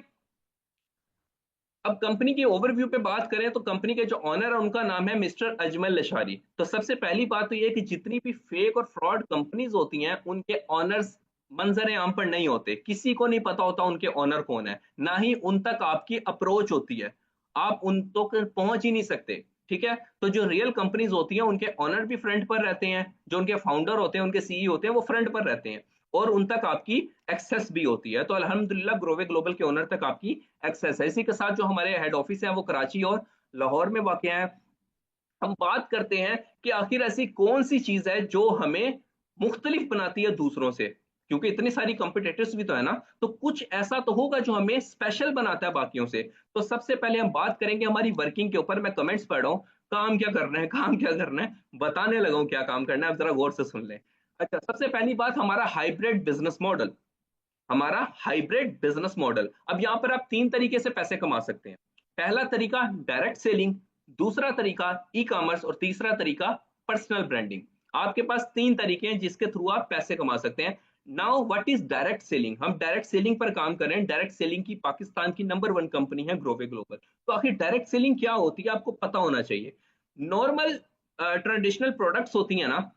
अब कंपनी की ओवरव्यू पे बात करें तो कंपनी के जो ऑनर है उनका नाम है मिस्टर अजमल लशारी। तो सबसे पहली बात तो ये है कि जितनी भी फेक और फ्रॉड कंपनीज होती हैं उनके ऑनर्स मंजर आम पर नहीं होते, किसी को नहीं पता होता उनके ऑनर कौन है, ना ही उन तक आपकी अप्रोच होती है, आप उन तक पहुंच ही नहीं सकते। ठीक है। तो जो रियल कंपनीज होती हैं उनके ऑनर भी फ्रंट पर रहते हैं, जो उनके फाउंडर होते हैं उनके सीईओ होते हैं वो फ्रंट पर रहते हैं, और उन तक आपकी एक्सेस भी होती है। तो अल्हम्दुलिल्लाह ग्रोवे ग्लोबल के ओनर तक आपकी एक्सेस है। इसी के साथ जो हमारे हेड ऑफिस है वो कराची और लाहौर में वाक़ है। हम बात करते हैं कि आखिर ऐसी कौन सी चीज है जो हमें मुख्तलिफ बनाती है दूसरों से, क्योंकि इतनी सारी कंपिटिटर्स भी तो है ना, तो कुछ ऐसा तो होगा जो हमें स्पेशल बनाता है बाकियों से। तो सबसे पहले हम बात करेंगे हमारी वर्किंग के ऊपर। मैं कमेंट्स पढ़ रहा हूँ, काम क्या करना है, काम क्या करना है, बताने लगा हूँ क्या काम करना है, अब जरा गौर से सुन लें। अच्छा, सबसे पहली बात, हमारा हाइब्रिड बिजनेस मॉडल। हमारा हाइब्रिड बिजनेस मॉडल, अब यहां पर आप तीन तरीके से पैसे कमा सकते हैं। पहला तरीका डायरेक्ट सेलिंग, दूसरा तरीका ई कॉमर्स, और तीसरा तरीका पर्सनल ब्रांडिंग। आपके पास तीन तरीके हैं जिसके थ्रू आप पैसे कमा सकते हैं। Now what is direct selling? हम डायरेक्ट सेलिंग पर काम कर रहे हैं। डायरेक्ट सेलिंग की पाकिस्तान की नंबर वन कंपनी है ग्रोवे ग्लोबल। तो आखिर डायरेक्ट सेलिंग क्या होती है आपको पता होना चाहिए। नॉर्मल ट्रेडिशनल प्रोडक्ट्स होती है ना,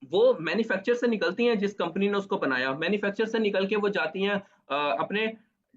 वो मैन्युफैक्चर से निकलती हैं, जिस कंपनी ने उसको बनाया मैन्युफैक्चर से निकल के वो जाती हैं अपने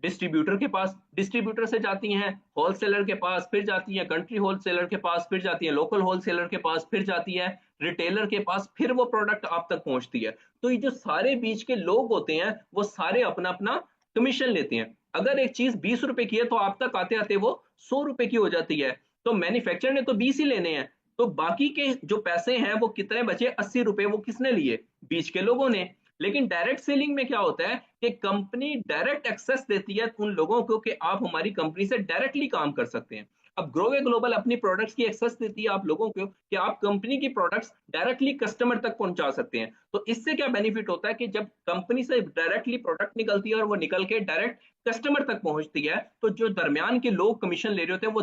डिस्ट्रीब्यूटर के पास, डिस्ट्रीब्यूटर से जाती हैं होलसेलर के पास, फिर जाती हैं कंट्री होलसेलर के पास, फिर जाती हैं लोकल होलसेलर के पास, फिर जाती है रिटेलर के पास, फिर वो प्रोडक्ट आप तक पहुंचती है। तो ये जो सारे बीच के लोग होते हैं वो सारे अपना अपना कमीशन लेते हैं। अगर एक चीज 20 रुपए की है तो आप तक आते आते वो 100 रुपए की हो जाती है। तो मैन्युफैक्चर ने तो 20 ही लेने हैं, तो बाकी के जो पैसे हैं वो कितने बचे, 80 रुपए, वो किसने लिए? बीच के लोगों ने। लेकिन डायरेक्ट सेलिंग में क्या होता है कि कंपनी डायरेक्ट एक्सेस देती है उन लोगों को कि आप हमारी कंपनी से डायरेक्टली काम कर सकते हैं। अब ग्रोवे ग्लोबल अपनी प्रोडक्ट्स की एक्सेस देती है आप लोगों को कि आप कंपनी की प्रोडक्ट्स डायरेक्टली कस्टमर तक पहुंचा सकते हैं। तो इससे क्या बेनिफिट होता है कि जब कंपनी से डायरेक्टली प्रोडक्ट निकलती है और वो निकल के डायरेक्ट कस्टमर तक पहुंचती है, तो जो दरमियान के लोग कमीशन ले रहे होते हैं वो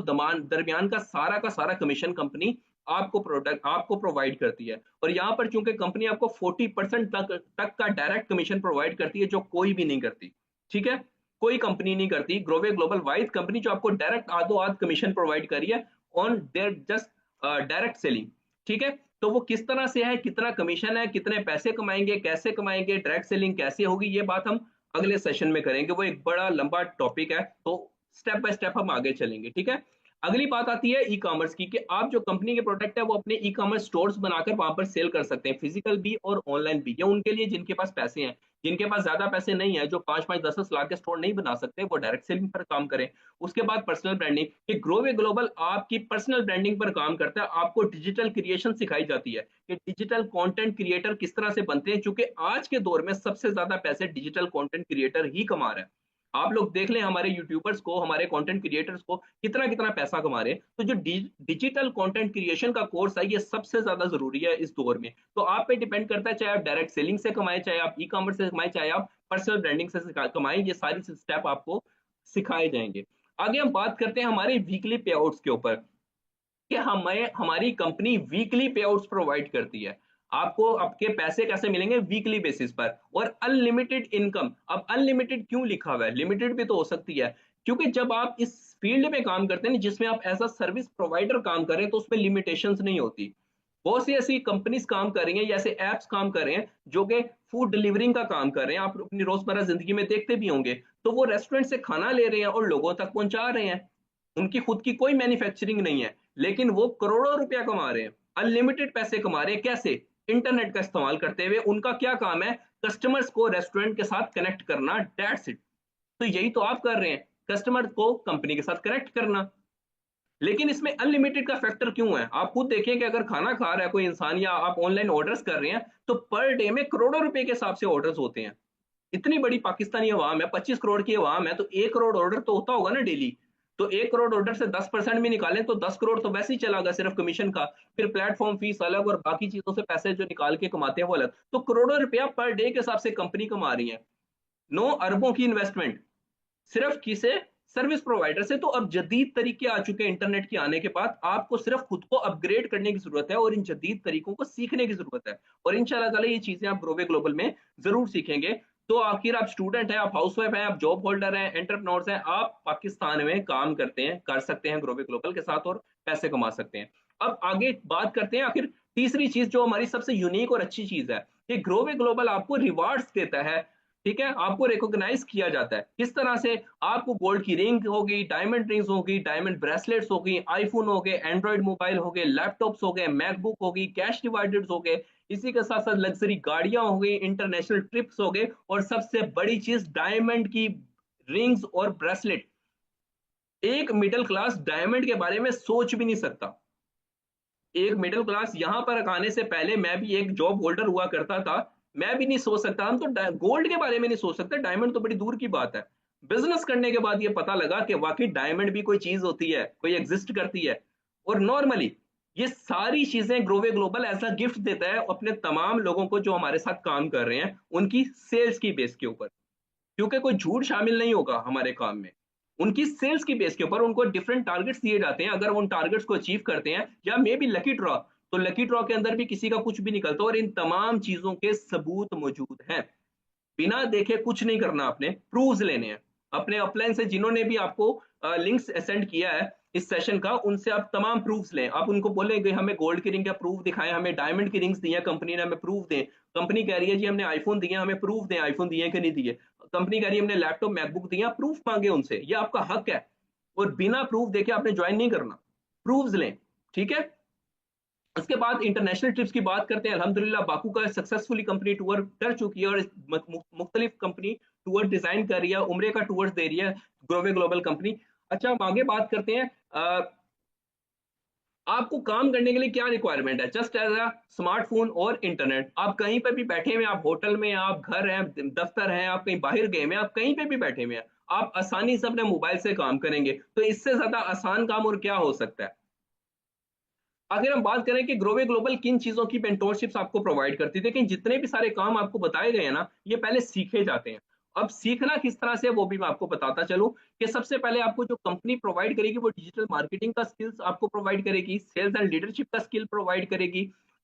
दरमियान का सारा कमीशन कंपनी आपको प्रोडक्ट आपको प्रोवाइड करती है। और यहाँ पर चूंकि कंपनी आपको 40% तक का डायरेक्ट कमीशन प्रोवाइड करती है, जो कोई भी नहीं करती। ठीक है। कोई कंपनी नहीं करती, ग्रोवे ग्लोबल वाइड कंपनी जो आपको डायरेक्ट आधो आध कमीशन प्रोवाइड करी है on their just direct selling. ठीक है। तो वो किस तरह से है, कितना कमीशन है, कितने पैसे कमाएंगे, कैसे कमाएंगे, डायरेक्ट सेलिंग कैसे होगी, ये बात हम अगले सेशन में करेंगे। वो एक बड़ा लंबा टॉपिक है, तो स्टेप बाय स्टेप हम आगे चलेंगे। ठीक है। अगली बात आती है ई कॉमर्स की, कि आप जो कंपनी के प्रोडक्ट है वो अपने ई कॉमर्स स्टोर्स बनाकर वहां पर सेल कर सकते हैं, फिजिकल भी और ऑनलाइन भी। ये उनके लिए जिनके पास पैसे हैं, जिनके पास ज्यादा पैसे नहीं है, जो 5-5, 10-10 लाख के स्टोर नहीं बना सकते, वो डायरेक्ट सेलिंग पर काम करें। उसके बाद पर्सनल ब्रांडिंग, कि ग्रोवे ग्लोबल आपकी पर्सनल ब्रांडिंग पर काम करता है। आपको डिजिटल क्रिएशन सिखाई जाती है कि डिजिटल कंटेंट क्रिएटर किस तरह से बनते हैं, क्योंकि आज के दौर में सबसे ज्यादा पैसे डिजिटल कंटेंट क्रिएटर ही कमा रहे हैं। आप लोग देख लें हमारे यूट्यूबर्स को, हमारे कंटेंट क्रिएटर्स को, कितना कितना पैसा कमा रहे हैं। तो जो डिजिटल कंटेंट क्रिएशन का कोर्स है ये सबसे ज्यादा जरूरी है इस दौर में। तो आप पे डिपेंड करता है, चाहे आप डायरेक्ट सेलिंग से कमाएं, चाहे आप ई कॉमर्स से कमाएं, चाहे आप पर्सनल ब्रांडिंग से कमाएं, ये सारी स्टेप आपको सिखाए जाएंगे। आगे हम बात करते हैं हमारे वीकली पे आउट्स के ऊपर, कि हमें हमारी कंपनी वीकली पे आउट्स प्रोवाइड करती है। आपको आपके पैसे कैसे मिलेंगे? वीकली बेसिस पर, और अनलिमिटेड इनकम। अब अनलिमिटेड क्यों लिखा हुआ है? लिमिटेड भी तो हो सकती है, क्योंकि जब आप इस फील्ड में काम करते हैं जिसमें आप एज अ सर्विस प्रोवाइडर काम कर रहे हैं, तो उसमें लिमिटेशंस नहीं होती। बहुत सी ऐसी कंपनीज काम कर रही हैं या ऐसे एप्स काम कर रहे हैं जो कि फूड डिलीवरिंग का काम कर रहे हैं, आप अपनी रोजमर्रा जिंदगी में देखते भी होंगे। तो वो रेस्टोरेंट से खाना ले रहे हैं और लोगों तक पहुंचा रहे हैं, उनकी खुद की कोई मैन्युफैक्चरिंग नहीं है, लेकिन वो करोड़ों रुपया कमा रहे हैं, अनलिमिटेड पैसे कमा रहे हैं। कैसे? इंटरनेट का इस्तेमाल करते हुए। उनका क्या काम है? कस्टमर्स को रेस्टोरेंट के साथ कनेक्ट करना, दैट्स इट। तो यही तो आप कर रहे हैं, कस्टमर को कंपनी के साथ कनेक्ट करना। लेकिन इसमें अनलिमिटेड का फैक्टर क्यों है? आप खुद देखें कि अगर खाना खा रहा है कोई इंसान, या आप ऑनलाइन ऑर्डर्स कर रहे हैं, तो पर डे में करोड़ों रुपए के हिसाब से ऑर्डर्स होते हैं। इतनी बड़ी पाकिस्तानी अवाम है, 25 करोड़ की अवाम है, तो 1 करोड़ ऑर्डर तो होता होगा ना डेली। तो 1 करोड़ ऑर्डर से 10% भी निकालें तो 10 करोड़ तो वैसे ही चला गया सिर्फ कमीशन का। फिर प्लेटफॉर्म फीस अलग और बाकी चीजों से पैसे जो निकाल के कमाते हैं वो अलग। तो करोड़ों रुपया पर डे के हिसाब से कंपनी कमा रही है। 9 अरबों की इन्वेस्टमेंट सिर्फ किसे? सर्विस प्रोवाइडर से। तो अब जदीद तरीके आ चुके हैं इंटरनेट के आने के बाद, आपको सिर्फ खुद को अपग्रेड करने की जरूरत है और इन जदीद तरीकों को सीखने की जरूरत है। और इंशाल्लाह ताला ये चीजें आप ग्रोवे ग्लोबल में जरूर सीखेंगे। तो आखिर आप स्टूडेंट हैं, आप हाउसवाइफ हैं, आप जॉब होल्डर हैं, एंटरप्रेन्योर्स हैं, आप पाकिस्तान में काम करते हैं, कर सकते हैं ग्रोवे ग्लोबल के साथ और पैसे कमा सकते हैं। अब आगे बात करते हैं आखिर तीसरी चीज जो हमारी सबसे यूनिक और अच्छी चीज है कि ग्रोवे ग्लोबल आपको रिवार्ड्स देता है। ठीक है, आपको रिकॉग्नाइज किया जाता है। किस तरह से? आपको गोल्ड की रिंग होगी, डायमंड रिंग्स होगी, डायमंड ब्रेसलेट्स होगी, आईफोन हो गए, एंड्रॉइड मोबाइल हो गए, लैपटॉप्स हो गए, मैकबुक होगी, कैश डिवाइडेड हो गए, इसी के साथ साथ लग्जरी गाड़ियां हो गई, इंटरनेशनल ट्रिप्स हो गए, और सबसे बड़ी चीज डायमंड की रिंग्स और ब्रेसलेट। एक मिडिल क्लास डायमंड के बारे में सोच भी नहीं सकता। एक मिडिल क्लास यहां पर आने से पहले मैं भी एक जॉब होल्डर हुआ करता था, मैं भी नहीं सोच सकता। हम तो गोल्ड के बारे में नहीं सोच सकते, डायमंड तो बड़ी दूर की बात है। बिजनेस करने के बाद ये पता लगा कि वाकई डायमंड भी कोई चीज होती है, कोई एग्जिस्ट करती है। और नॉर्मली ये सारी चीजें ग्रोवे ग्लोबल एज अ गिफ्ट देता है अपने तमाम लोगों को जो हमारे साथ काम कर रहे हैं, उनकी सेल्स की बेस के ऊपर। क्योंकि कोई झूठ शामिल नहीं होगा हमारे काम में। उनकी सेल्स की बेस के ऊपर उनको डिफरेंट टारगेट्स दिए जाते हैं, अगर वो उन टारगेट्स को अचीव करते हैं, या मे बी लकी ड्रॉ, तो लकी ड्रॉ के अंदर भी किसी का कुछ भी निकलता है। और इन तमाम चीजों के सबूत मौजूद हैं। बिना देखे कुछ नहीं करना, आपने प्रूफ्स लेने हैं। अपने अपलाइन से जिन्होंने भी आपको लिंक्स सेंड किया है इस सेशन का, उनसे आप तमाम प्रूफ्स लें। आप उनको बोलेंगे हमें गोल्ड की रिंग का प्रूफ दिखाएं, हमें डायमंड की रिंग्स दी है कंपनी ने, हमें प्रूफ दें। कंपनी कह रही है जी हमने आईफोन दिए, हमें प्रूफ दें आईफोन दिए कि नहीं दिए। कंपनी कह रही है हमने लैपटॉप मैकबुक दिया, प्रूफ मांगे उनसे, ये आपका हक है। और बिना प्रूफ देखे आपने ज्वाइन नहीं करना, प्रूफ्स लें। ठीक है। उसके बाद इंटरनेशनल ट्रिप्स की बात करते हैं। अल्हम्दुलिल्लाह बाकू का सक्सेसफुली कंपनी टूर कर चुकी है और मुख्तलिफ कंपनी टूर डिजाइन कर रही है, उम्रे का टूर दे रही है ग्रोवे ग्लोबल कंपनी। अच्छा, हम आगे बात करते हैं। आपको काम करने के लिए क्या रिक्वायरमेंट है? जस्ट एज अ स्मार्टफोन और इंटरनेट। आप कहीं पर भी बैठे हुए, आप होटल में, आप घर हैं, दफ्तर हैं, आप कहीं बाहर गए हैं, आप कहीं पे भी बैठे हुए हैं, आप आसानी से अपने मोबाइल से काम करेंगे। तो इससे ज्यादा आसान काम और क्या हो सकता है? अगर हम बात करें कि ग्रोवे ग्लोबल किन चीजों की मेंटोरशिप्स आपको प्रोवाइड करती है, लेकिन जितने भी सारे काम आपको बताए गए हैं ना, ये पहले सीखे जाते हैं। अब सीखना किस तरह से वो भी मैं आपको बताता चलूं कि सबसे पहले आपको जो कंपनी प्रोवाइड करेगी वो डिजिटल मार्केटिंग का स्किल्स आपको प्रोवाइड करेगी, सेल्स एंड लीडरशिप का स्किल प्रोवाइड करेगी,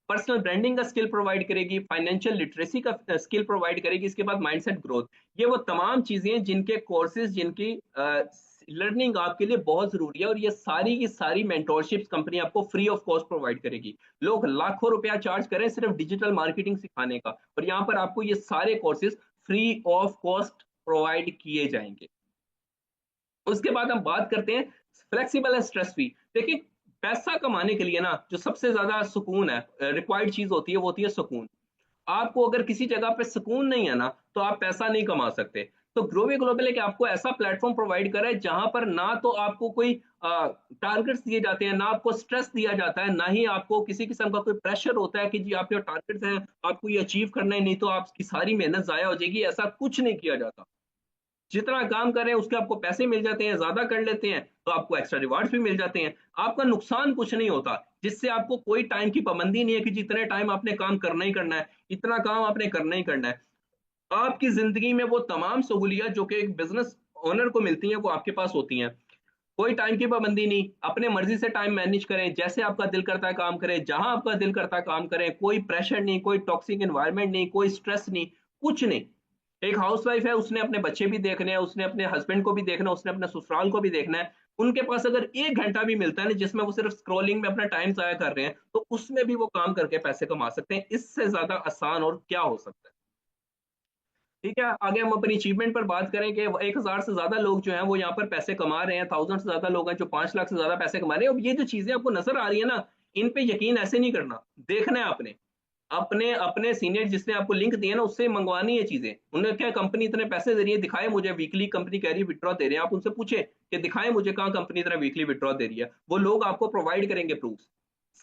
पर्सनल ब्रांडिंग का स्किल प्रोवाइड करेगी, फाइनेंशियल लिटरेसी का स्किल प्रोवाइड करेगी, इसके बाद माइंडसेट ग्रोथ। ये वो तमाम चीजें जिनके कोर्सेज, जिनकी लर्निंग आपके लिए बहुत जरूरी है, और ये सारी की सारी मेंटोरशिप्स कंपनी आपको फ्री ऑफ कॉस्ट प्रोवाइड करेगी। लोग लाखों रुपया चार्ज करें सिर्फ डिजिटल मार्केटिंग सिखाने का, और यहाँ पर आपको ये सारे courses free of cost provide किए जाएंगे। उसके बाद हम बात करते हैं फ्लेक्सिबल एंड स्ट्रेस फ्री। देखिए, पैसा कमाने के लिए ना जो सबसे ज्यादा सुकून है, रिक्वायर्ड चीज होती है, वो होती है सुकून। आपको अगर किसी जगह पे सुकून नहीं है ना, तो आप पैसा नहीं कमा सकते। तो ग्रोवे ग्लोबल एक आपको ऐसा प्लेटफॉर्म प्रोवाइड करा है जहां पर ना तो आपको कोई टारगेट्स दिए जाते हैं, ना आपको स्ट्रेस दिया जाता है, ना ही आपको किसी किस्म का कोई प्रेशर होता है कि जी आपके टारगेट्स हैं, आपको ये अचीव करना है, नहीं तो आपकी सारी मेहनत जाया हो जाएगी। ऐसा कुछ नहीं किया जाता। जितना काम कर रहे हैं उसके आपको पैसे मिल जाते हैं, ज्यादा कर लेते हैं तो आपको एक्स्ट्रा रिवार्ड्स भी मिल जाते हैं। आपका नुकसान कुछ नहीं होता, जिससे आपको कोई टाइम की पाबंदी नहीं है कि जितने टाइम आपने काम करना ही करना है, इतना काम आपने करना ही करना है। आपकी जिंदगी में वो तमाम सहूलियत जो कि एक बिजनेस ओनर को मिलती हैं, वो आपके पास होती हैं। कोई टाइम की पाबंदी नहीं, अपने मर्जी से टाइम मैनेज करें, जैसे आपका दिल करता है काम करें, जहां आपका दिल करता है काम करें। कोई प्रेशर नहीं, कोई टॉक्सिक एनवायरनमेंट नहीं, कोई स्ट्रेस नहीं, कुछ नहीं। एक हाउसवाइफ है, उसने अपने बच्चे भी देखने हैं, उसने अपने हस्बैंड को भी देखना है, उसने अपने ससुराल को भी देखना है। उनके पास अगर 1 घंटा भी मिलता है ना जिसमें वो सिर्फ स्क्रॉलिंग में अपना टाइम जाया कर रहे हैं, तो उसमें भी वो काम करके पैसे कमा सकते हैं। इससे ज्यादा आसान और क्या हो सकता है? ठीक है। आगे हम अपनी अचीवमेंट पर बात करें कि 1,000 से ज्यादा लोग जो हैं वो यहाँ पर पैसे कमा रहे हैं, 1,000 से ज्यादा लोग हैं जो 5 लाख से ज्यादा पैसे कमा रहे हैं। अब ये जो चीजें आपको नजर आ रही है ना, इन पे यकीन ऐसे नहीं करना, देखना है आपने। अपने अपने सीनियर जिसने आपको लिंक दिए ना, उससे मंगवानी है चीजें। उन्होंने क्या, कंपनी इतने पैसे दे रही है, दिखाए मुझे, वीकली कंपनी कह रही है विड्रॉ दे रहे हैं, आप उनसे पूछे कि दिखाएं मुझे कहाँ कंपनी इतना वीकली विड्रॉ दे रही है। वो लोग आपको प्रोवाइड करेंगे प्रूफ,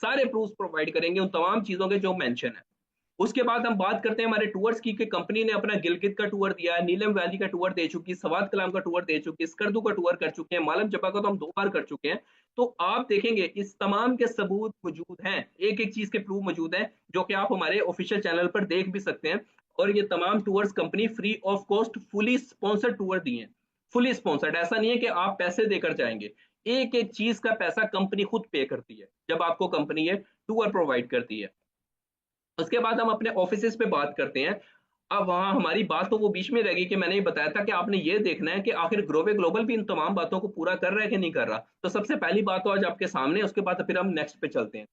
सारे प्रूफ प्रोवाइड करेंगे उन तमाम चीजों के जो मेंशन है। उसके बाद हम बात करते हैं हमारे टूर्स की, कि कंपनी ने अपना गिलगित का टूर दिया है, नीलम वैली का टूर दे चुकी, सवात कलाम का टूर दे चुकी, स्कर्दू का टूर कर चुके हैं, मालम जबा का तो हम 2 बार कर चुके हैं। तो आप देखेंगे इस तमाम के सबूत मौजूद हैं, एक एक चीज के प्रूफ मौजूद हैं, जो कि आप हमारे ऑफिशियल चैनल पर देख भी सकते हैं। और ये तमाम tours company free of cost fully sponsored tour दिए हैं। फुली स्पॉन्सर्ड, ऐसा नहीं है कि आप पैसे देकर जाएंगे, एक एक चीज का पैसा कंपनी खुद पे करती है जब आपको कंपनी ये टूर प्रोवाइड करती है। उसके बाद हम अपने ऑफिसेज पे बात करते हैं। अब वहां हमारी बात तो वो बीच में रहेगी कि मैंने ये बताया था कि आपने ये देखना है कि आखिर ग्रोवे ग्लोबल भी इन तमाम बातों को पूरा कर रहा है कि नहीं कर रहा। तो सबसे पहली बात तो आज आपके सामने है, उसके बाद फिर हम नेक्स्ट पे चलते हैं।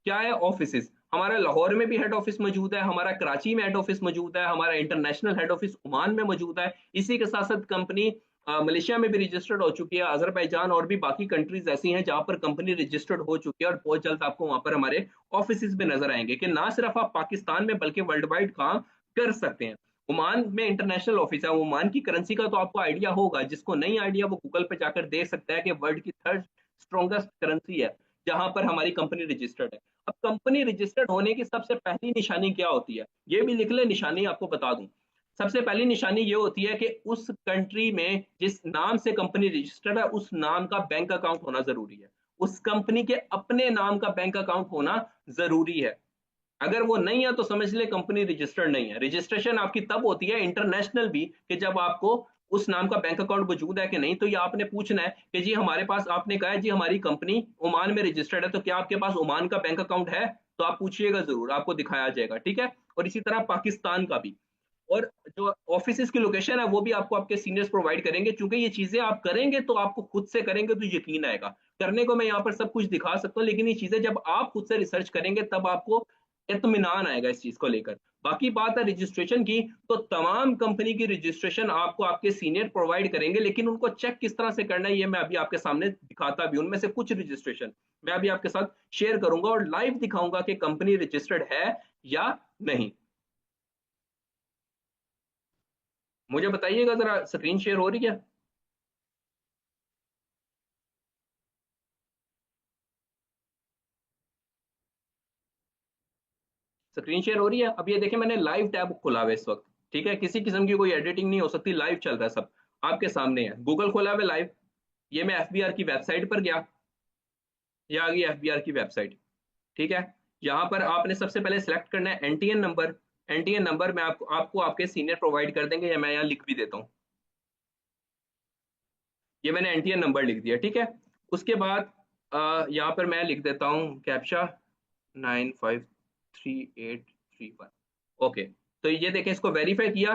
क्या है ऑफिसेज, हमारा लाहौर में भी हेड ऑफिस मौजूद है, हमारा कराची में हेड ऑफिस मौजूद है, हमारा इंटरनेशनल हेड ऑफिस ओमान में मौजूद है। इसी के साथ साथ कंपनी मलेशिया में भी रजिस्टर्ड हो चुकी है, अजरबैजान और भी बाकी कंट्रीज ऐसी हैं जहां पर कंपनी रजिस्टर्ड हो चुकी है, और बहुत जल्द आपको वहां पर हमारे ऑफिस भी नजर आएंगे कि ना सिर्फ आप पाकिस्तान में बल्कि वर्ल्ड वाइड काम कर सकते हैं। ओमान में इंटरनेशनल ऑफिस है, ओमान की करेंसी का तो आपको आइडिया होगा, जिसको नहीं आइडिया वो गूगल पे जाकर देख सकता है कि वर्ल्ड की थर्ड स्ट्रॉन्गेस्ट करेंसी है जहां पर हमारी कंपनी रजिस्टर्ड है। अब कंपनी रजिस्टर्ड होने की सबसे पहली निशानी क्या होती है, ये भी लिख ले निशानी, आपको बता दूं। सबसे पहली निशानी ये होती है कि उस कंट्री में जिस नाम से कंपनी रजिस्टर्ड है उस नाम का बैंक अकाउंट होना जरूरी है, उस कंपनी के अपने नाम का बैंक अकाउंट होना जरूरी है। अगर वो नहीं है तो समझ ले कंपनी रजिस्टर्ड नहीं है। रजिस्ट्रेशन आपकी तब होती है इंटरनेशनल भी कि जब आपको उस नाम का बैंक अकाउंट मौजूद है कि नहीं। तो ये आपने पूछना है कि जी हमारे पास, आपने कहा है जी हमारी कंपनी ओमान में रजिस्टर्ड है, तो क्या आपके पास ओमान का बैंक अकाउंट है? तो आप पूछिएगा जरूर, आपको दिखाया जाएगा, ठीक है। और इसी तरह पाकिस्तान का भी। और जो ऑफिस की लोकेशन है वो भी आपको आपके सीनियर्स प्रोवाइड करेंगे, क्योंकि ये चीजें आप करेंगे तो आपको खुद से करेंगे तो यकीन आएगा। करने को मैं यहाँ पर सब कुछ दिखा सकता हूँ, लेकिन ये चीजें जब आप खुद से रिसर्च करेंगे तब आपको इत्मीनान आएगा इस चीज को लेकर। बाकी बात है रजिस्ट्रेशन की, तो तमाम कंपनी की रजिस्ट्रेशन आपको आपके सीनियर प्रोवाइड करेंगे, लेकिन उनको चेक किस तरह से करना है ये मैं अभी आपके सामने दिखाता भी हूं। उनमें से कुछ रजिस्ट्रेशन मैं अभी आपके साथ शेयर करूंगा और लाइव दिखाऊंगा कि कंपनी रजिस्टर्ड है या नहीं। मुझे बताइएगा जरा, स्क्रीन शेयर हो रही है? स्क्रीन शेयर हो रही है? अब ये देखिए मैंने लाइव टैब खोला हुआ है इस वक्त, ठीक है, किसी किस्म की कोई एडिटिंग नहीं हो सकती, लाइव चल रहा है सब आपके सामने है। गूगल खोला हुआ है लाइव, ये मैं एफबीआर की वेबसाइट पर गया, ये आ गई एफबीआर की वेबसाइट, ठीक है। यहाँ पर आपने सबसे पहले सेलेक्ट करना है एनटीएन नंबर। एनटीएन नंबर में आपको आपके सीनियर प्रोवाइड कर देंगे, या मैं यहाँ लिख भी देता हूँ, ये मैंने एनटीएन नंबर लिख दिया, ठीक है। उसके बाद यहाँ पर मैं लिख देता हूँ कैप्चा 953831। ओके, तो ये देखें, इसको वेरीफाई किया।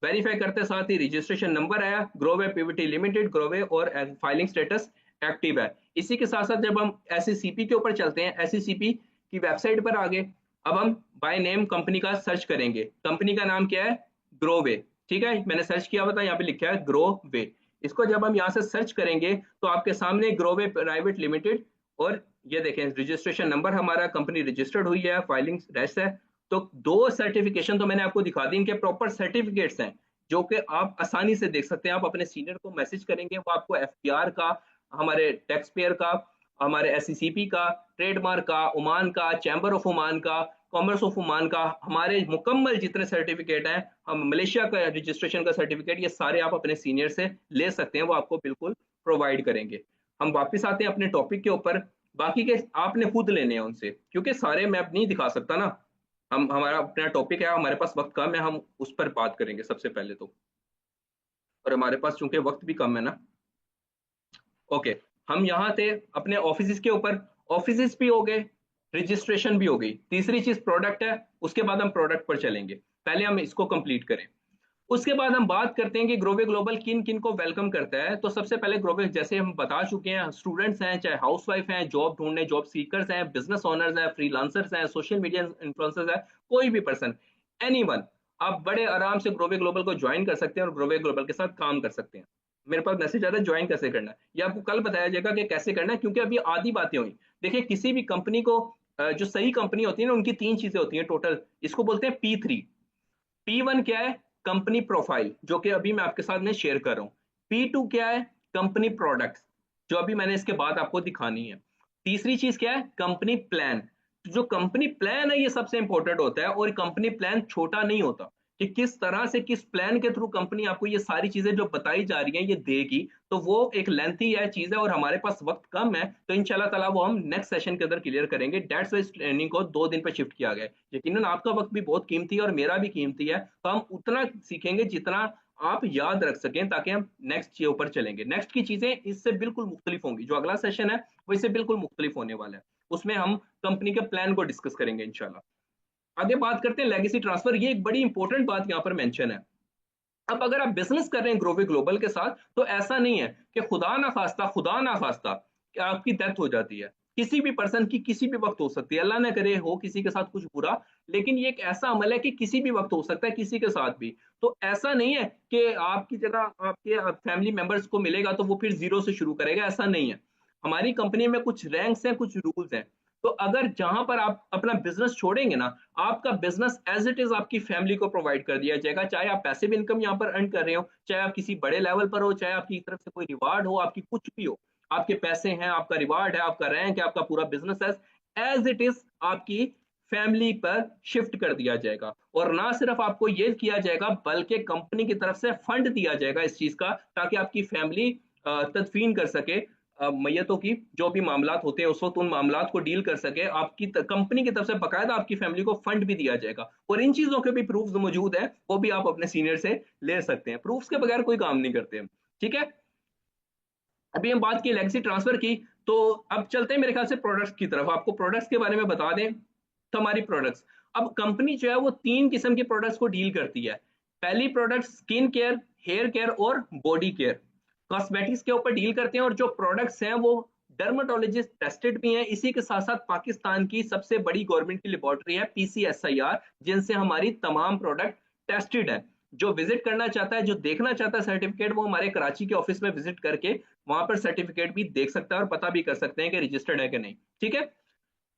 वेरीफाई करते साथ ही रजिस्ट्रेशन नंबर आया, ग्रोवे पीवीटी लिमिटेड ग्रोवे, और फाइलिंग स्टेटस एक्टिव है। इसी के साथ साथ जब हम एसईसीपी के ऊपर चलते हैं, एसईसीपी की वेबसाइट पर आगे, अब हम बाय नेम कंपनी का सर्च करेंगे। कंपनी का नाम क्या है? ग्रोवे, ठीक है, मैंने सर्च किया हुआ था, यहाँ पे लिखा है ग्रोवे। इसको जब हम यहाँ से सर्च करेंगे तो आपके सामने ग्रोवे प्राइवेट लिमिटेड, और ये देखें रजिस्ट्रेशन नंबर हमारा, कंपनी रजिस्टर्ड हुई है, फाइलिंग रेस है। तो दो सर्टिफिकेशन तो मैंने आपको दिखा दी, इनके प्रॉपर सर्टिफिकेट्स हैं जो कि आप आसानी से देख सकते हैं। आप अपने सीनियर को मैसेज करेंगे, वो आपको एफपीआर का, हमारे टैक्स पेयर का, हमारे एससीसीपी का, ट्रेडमार्क का, ओमान का, चैम्बर ऑफ ओमान का, कॉमर्स ऑफ ओमान का, हमारे मुकम्मल जितने सर्टिफिकेट हैं, हम मलेशिया का रजिस्ट्रेशन का सर्टिफिकेट, ये सारे आप अपने सीनियर से ले सकते हैं, वो आपको बिल्कुल प्रोवाइड करेंगे। हम वापस आते हैं अपने टॉपिक के ऊपर। बाकी के आपने खुद लेने हैं उनसे, क्योंकि सारे मैं अब नहीं दिखा सकता ना। हम, हमारा अपना टॉपिक है, हमारे पास वक्त कम है, हम उस पर बात करेंगे सबसे पहले तो, और हमारे पास चूंकि वक्त भी कम है ना। ओके, हम यहाँ थे अपने ऑफिस के ऊपर। ऑफिस भी हो गए, रजिस्ट्रेशन भी हो गई, तीसरी चीज प्रोडक्ट है, उसके बाद हम प्रोडक्ट पर चलेंगे। पहले हम इसको कंप्लीट करें, उसके बाद हम बात करते हैं कि ग्रोवे ग्लोबल किन किन को वेलकम करता है। तो सबसे पहले ग्रोवे, जैसे हम बता चुके हैं, स्टूडेंट्स हैं, चाहे हाउसवाइफ हैं, जॉब ढूंढने, जॉब सीकर्स हैं, बिजनेस ओनर्स हैं, फ्रीलांसर्स हैं, सोशल मीडिया इन्फ्लुएंसर्स हैं, कोई भी पर्सन, एनीवन, आप बड़े आराम से ग्रोवे ग्लोबल को ज्वाइन कर सकते हैं और ग्रोवे ग्लोबल के साथ काम कर सकते हैं। मेरे पास मैसेज आ रहा है ज्वाइन कैसे करना है, ये आपको कल बताया जाएगा कि कैसे करना है, क्योंकि अभी आधी बातें हुई। देखिए किसी भी कंपनी को, जो सही कंपनी होती है ना, उनकी तीन चीजें होती हैं टोटल, इसको बोलते हैं P3। P1 क्या है? कंपनी प्रोफाइल, जो कि अभी मैं आपके साथ में शेयर कर रहा हूँ। P2 क्या है? कंपनी प्रोडक्ट्स, जो अभी मैंने इसके बाद आपको दिखानी है। तीसरी चीज क्या है? Company plan. जो कंपनी प्लान है ये सबसे इंपॉर्टेंट होता है, और कंपनी प्लान छोटा नहीं होता, कि किस तरह से, किस प्लान के थ्रू कंपनी आपको ये सारी चीजें जो बताई जा रही हैं ये देगी। तो वो एक लेंथी है चीज है, और हमारे पास वक्त कम है, तो इंशाल्लाह ताला वो हम नेक्स्ट सेशन के अंदर क्लियर करेंगे। डेट्स वाइज ट्रेनिंग को 2 दिन पर शिफ्ट किया गया है। यकीनन आपका वक्त भी बहुत कीमती है और मेरा भी कीमती है, तो हम उतना सीखेंगे जितना आप याद रख सकें, ताकि हम नेक्स्ट के ऊपर चलेंगे। नेक्स्ट की चीजें इससे बिल्कुल मुख्तलिफ होंगी, जो अगला सेशन है वो इससे बिल्कुल मुख्तलिफ होने वाला है। उसमें हम कंपनी के प्लान को डिस्कस करेंगे इंशाल्लाह। आगे बात करते हैं लेगेसी ट्रांसफर। ये एक बड़ी इंपॉर्टेंट बात यहाँ पर मेंशन है। अब अगर आप बिजनेस कर रहे हैं ग्रोवे ग्लोबल के साथ, तो ऐसा नहीं है कि खुदा ना खास्ता कि आपकी डेथ हो जाती है। किसी भी पर्सन की किसी भी वक्त हो सकती है, अल्लाह ना करे हो किसी के साथ कुछ बुरा, लेकिन ये एक ऐसा अमल है कि किसी भी वक्त हो सकता है किसी के साथ भी। तो ऐसा नहीं है कि आपकी जगह आपके फैमिली मेंबर्स को मिलेगा तो वो फिर जीरो से शुरू करेगा, ऐसा नहीं है। हमारी कंपनी में कुछ रैंक्स हैं, कुछ रूल्स हैं। तो अगर जहां पर आप अपना बिजनेस छोड़ेंगे ना, आपका बिजनेस एज इट इज आपकी फैमिली को प्रोवाइड कर दिया जाएगा। चाहे आप पैसिव इनकम यहाँ पर अर्न कर रहे हो, चाहे आप किसी बड़े लेवल पर हो, चाहे आपकी तरफ से कोई रिवार्ड हो, आपकी कुछ भी हो, आपके पैसे हैं, आपका रिवार्ड है, आपका रैंक है, आपका पूरा बिजनेस है, एज इट इज आपकी फैमिली पर शिफ्ट कर दिया जाएगा। और ना सिर्फ आपको ये किया जाएगा, बल्कि कंपनी की तरफ से फंड दिया जाएगा इस चीज का, ताकि आपकी फैमिली तदफीन कर सके मैयतों की, जो भी मामलात होते हैं उस वक्त उन मामलात को डील कर सके। आपकी कंपनी की तरफ से बकायदा आपकी फैमिली को फंड भी दिया जाएगा। और इन चीजों के भी प्रूफ्स मौजूद है, वो भी आप अपने सीनियर से ले सकते हैं। प्रूफ्स के बगैर कोई काम नहीं करते हम, ठीक है। अभी हम बात की लेगेसी ट्रांसफर की, तो अब चलते हैं मेरे ख्याल से प्रोडक्ट्स की तरफ। आपको प्रोडक्ट्स के बारे में बता दें तो हमारी प्रोडक्ट्स, अब कंपनी जो है वो तीन किस्म के प्रोडक्ट्स को डील करती है। पहली product skin care, hair care और बॉडी केयर, कॉस्मेटिक्स के ऊपर डील करते हैं। और जो प्रोडक्ट्स हैं वो डर्माटोलॉजिस्ट टेस्टेड भी हैं। इसी के साथ साथ पाकिस्तान की सबसे बड़ी गवर्नमेंट की लेबोरेटरी है पीसीएसआईआर, जिनसे हमारी तमाम प्रोडक्ट टेस्टेड है। जो विजिट करना चाहता है, जो देखना चाहता है सर्टिफिकेट, वो हमारे कराची के ऑफिस में विजिट करके वहां पर सर्टिफिकेट भी देख सकता है और पता भी कर सकते हैं कि रजिस्टर्ड है कि नहीं, ठीक है।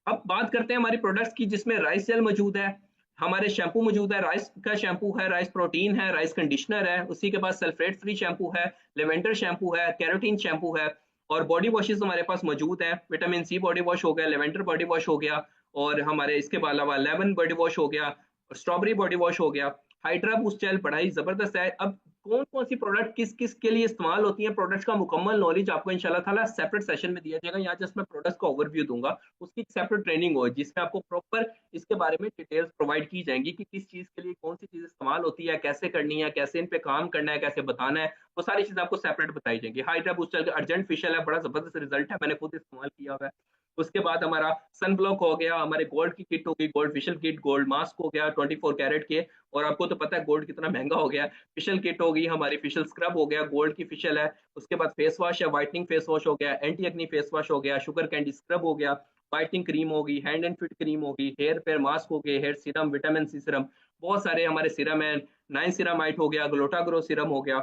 अब बात करते हैं हमारी प्रोडक्ट्स की, जिसमें राइस जेल मौजूद है, हमारे शैम्पू मौजूद है, राइस का शैम्पू है, राइस प्रोटीन है, राइस कंडीशनर है, उसी के बाद सल्फेट फ्री शैम्पू है, लेवेंडर शैम्पू है, कैरोटीन शैम्पू है। और बॉडी वॉशेस हमारे पास मौजूद है, विटामिन सी बॉडी वॉश हो गया, लेवेंडर बॉडी वॉश हो गया, और हमारे इसके अलावा लेमन बॉडी वॉश हो गया, स्ट्रॉबेरी बॉडी वॉश हो गया। हाइड्रा बूस्ट जेल पढ़ाई जबरदस्त है। अब कौन कौन सी प्रोडक्ट किस किस के लिए इस्तेमाल होती है, प्रोडक्ट्स का मुकम्मल नॉलेज आपको इंशाल्लाह ताला सेपरेट सेशन में दिया जाएगा। यहाँ जस्ट मैं प्रोडक्ट्स का ओवरव्यू दूंगा, उसकी सेपरेट ट्रेनिंग हो जिसमें आपको प्रॉपर इसके बारे में डिटेल्स प्रोवाइड की जाएंगी कि किस चीज के लिए कौन सी चीज इस्तेमाल होती है, कैसे करनी है, कैसे इन पे काम करना है, कैसे बताना है, वो सारी चीजें आपको सेपरेट बताई जाएंगी। हाइड्रा बूस्टर का अर्जेंट फेशियल है, बड़ा जबरदस्त रिजल्ट है, मैंने खुद इस्तेमाल किया हुआ है। उसके बाद हमारा सन ब्लॉक हो गया, हमारे गोल्ड की किट हो गई, gold facial kit, gold mask हो गया 24 कैरेट के। और आपको तो पता है गोल्ड कितना महंगा हो गया। फेशियल किट हो गई हमारी, फेशियल स्क्रब हो गया, गोल्ड की फेशियल है। उसके बाद फेस वॉश है, व्हाइटनिंग फेस वॉश हो गया, एंटी एक्नी फेस वॉश हो गया, शुगर कैंडी स्क्रब हो गया, व्हाइटनिंग क्रीम हो गई, हैंड एंड फिट क्रीम हो गई, हेयर पेयर मास्क हो गए, hair serum, vitamin C serum, बहुत सारे हमारे सीरम है। नाइन सीरामाइट हो गया, ग्लोटा ग्रो सीरम हो गया,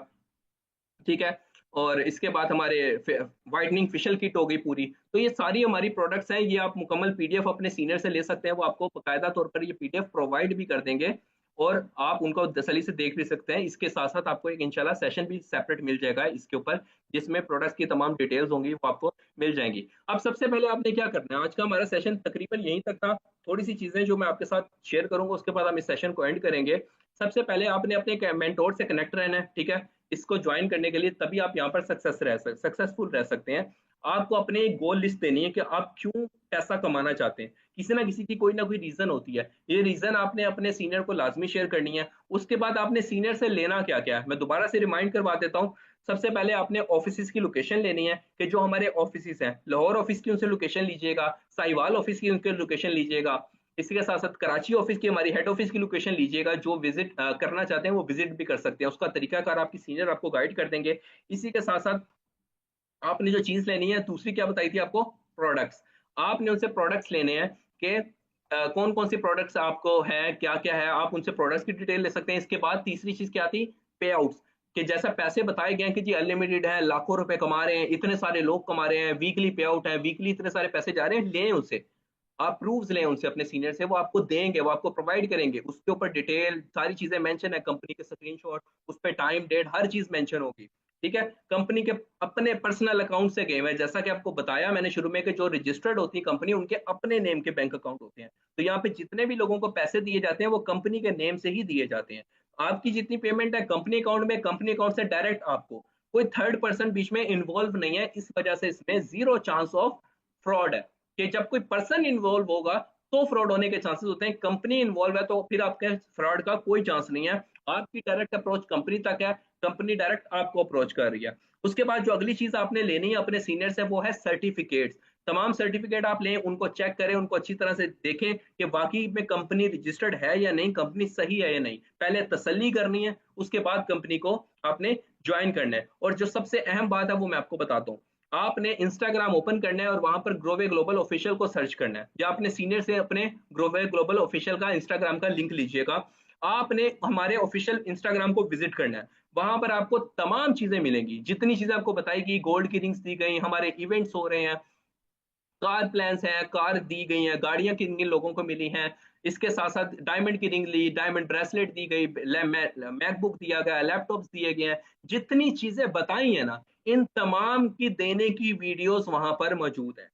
ठीक है। और इसके बाद हमारे वाइटनिंग फेशियल किट हो गई पूरी। तो ये सारी हमारी प्रोडक्ट्स हैं, ये आप मुकम्मल पीडीएफ अपने सीनियर से ले सकते हैं, वो आपको बाकायदा तौर पर ये पीडीएफ प्रोवाइड भी कर देंगे, और आप उनको तसल्ली से देख भी सकते हैं। इसके साथ साथ आपको एक इंशाल्लाह सेशन भी सेपरेट मिल जाएगा इसके ऊपर, जिसमें प्रोडक्ट्स की तमाम डिटेल्स होंगी वो आपको मिल जाएंगी। अब सबसे पहले आपने क्या करना है, आज का हमारा सेशन तकरीबन यहीं तक था। थोड़ी सी चीजें जो मैं आपके साथ शेयर करूंगा, उसके बाद हम इस सेशन को एंड करेंगे। सबसे पहले आपने अपने मेंटोर से कनेक्ट रहना है, ठीक है। इसको ज्वाइन करने के लिए तभी आप यहाँ पर सक्सेसफुल रह सकते हैं। आपको अपने एक गोल लिस्ट देनी है कि आप क्यों पैसा कमाना चाहते हैं। किसी ना किसी की कोई ना कोई रीजन होती है, ये रीजन आपने अपने सीनियर को लाजमी शेयर करनी है। उसके बाद आपने सीनियर से लेना क्या क्या है, मैं दोबारा से रिमाइंड करवा देता हूँ। सबसे पहले आपने ऑफिस की लोकेशन लेनी है, कि जो हमारे ऑफिस हैं, लाहौर ऑफिस की उनसे लोकेशन लीजिएगा, साहिवाल ऑफिस की उनके लोकेशन लीजिएगा। इसी के साथ साथ कराची ऑफिस की, हमारी हेड ऑफिस की लोकेशन लीजिएगा। जो विजिट करना चाहते हैं वो विजिट भी कर सकते हैं, उसका तरीकाकार आपकी सीनियर आपको गाइड कर देंगे। इसी के साथ साथ आपने जो चीज लेनी है, दूसरी क्या बताई थी आपको, प्रोडक्ट्स। आपने उनसे प्रोडक्ट्स लेने हैं कि कौन कौन सी प्रोडक्ट्स आपको है, क्या क्या है, आप उनसे प्रोडक्ट्स की डिटेल ले सकते हैं। इसके बाद तीसरी चीज क्या थी, पे आउट्स, कि जैसा पैसे बताए गए हैं कि जी अनलिमिटेड है, लाखों रुपए कमा रहे हैं, इतने सारे लोग कमा रहे हैं, वीकली पे आउट है, वीकली इतने सारे पैसे जा रहे हैं, लें उनसे, आप प्रूफ्स लें उनसे अपने सीनियर से, वो आपको देंगे, वो आपको प्रोवाइड करेंगे। उसके ऊपर डिटेल सारी चीजें मेंशन है, कंपनी के स्क्रीनशॉट, उस पर टाइम डेट हर चीज मेंशन होगी, ठीक है। कंपनी के अपने पर्सनल अकाउंट से गए हुए हैं, जैसा कि आपको बताया मैंने शुरू में कि जो रजिस्टर्ड होती है कंपनी, उनके अपने नेम के बैंक अकाउंट होते हैं। तो यहाँ पे जितने भी लोगों को पैसे दिए जाते हैं वो कंपनी के नेम से ही दिए जाते हैं। आपकी जितनी पेमेंट है कंपनी अकाउंट में, कंपनी अकाउंट से डायरेक्ट आपको, कोई थर्ड पर्सन बीच में इन्वॉल्व नहीं है। इस वजह से इसमें जीरो चांस ऑफ फ्रॉड है, कि जब कोई पर्सन इन्वॉल्व होगा तो फ्रॉड होने के चांसेस होते हैं। कंपनी इन्वॉल्व है तो फिर आपके फ्रॉड का कोई चांस नहीं है। आपकी डायरेक्ट अप्रोच कंपनी तक है, कंपनी डायरेक्ट आपको अप्रोच कर रही है। उसके बाद जो अगली चीज आपने लेनी है अपने सीनियर से वो है सर्टिफिकेट्स। तमाम सर्टिफिकेट आप लें, उनको चेक करें, उनको अच्छी तरह से देखें कि वाकई में कंपनी रजिस्टर्ड है या नहीं, कंपनी सही है या नहीं। पहले तसल्ली करनी है, उसके बाद कंपनी को आपने ज्वाइन करना है। और जो सबसे अहम बात है वो मैं आपको बताता हूँ, आपने इंस्टाग्राम ओपन करना है और वहां पर ग्रोवे ग्लोबल ऑफिशियल को सर्च करना है, या अपने सीनियर से अपने ग्रोवे ग्लोबल ऑफिशियल का इंस्टाग्राम का लिंक लीजिएगा। आपने हमारे ऑफिशियल इंस्टाग्राम को विजिट करना है। वहां पर आपको तमाम चीजें मिलेंगी, जितनी चीजें आपको बताएगी, गोल्ड की रिंग्स दी गई, हमारे इवेंट्स हो रहे हैं, कार प्लान्स हैं, कार दी गई हैं, गाड़ियां किन किन लोगों को मिली हैं, इसके साथ साथ डायमंड की रिंग ली, डायमंड ब्रेसलेट दी गई, मैकबुक दिया गया, लैपटॉप्स दिए गए हैं। जितनी चीजें बताई हैं ना, इन तमाम की देने की वीडियोस वहां पर मौजूद है,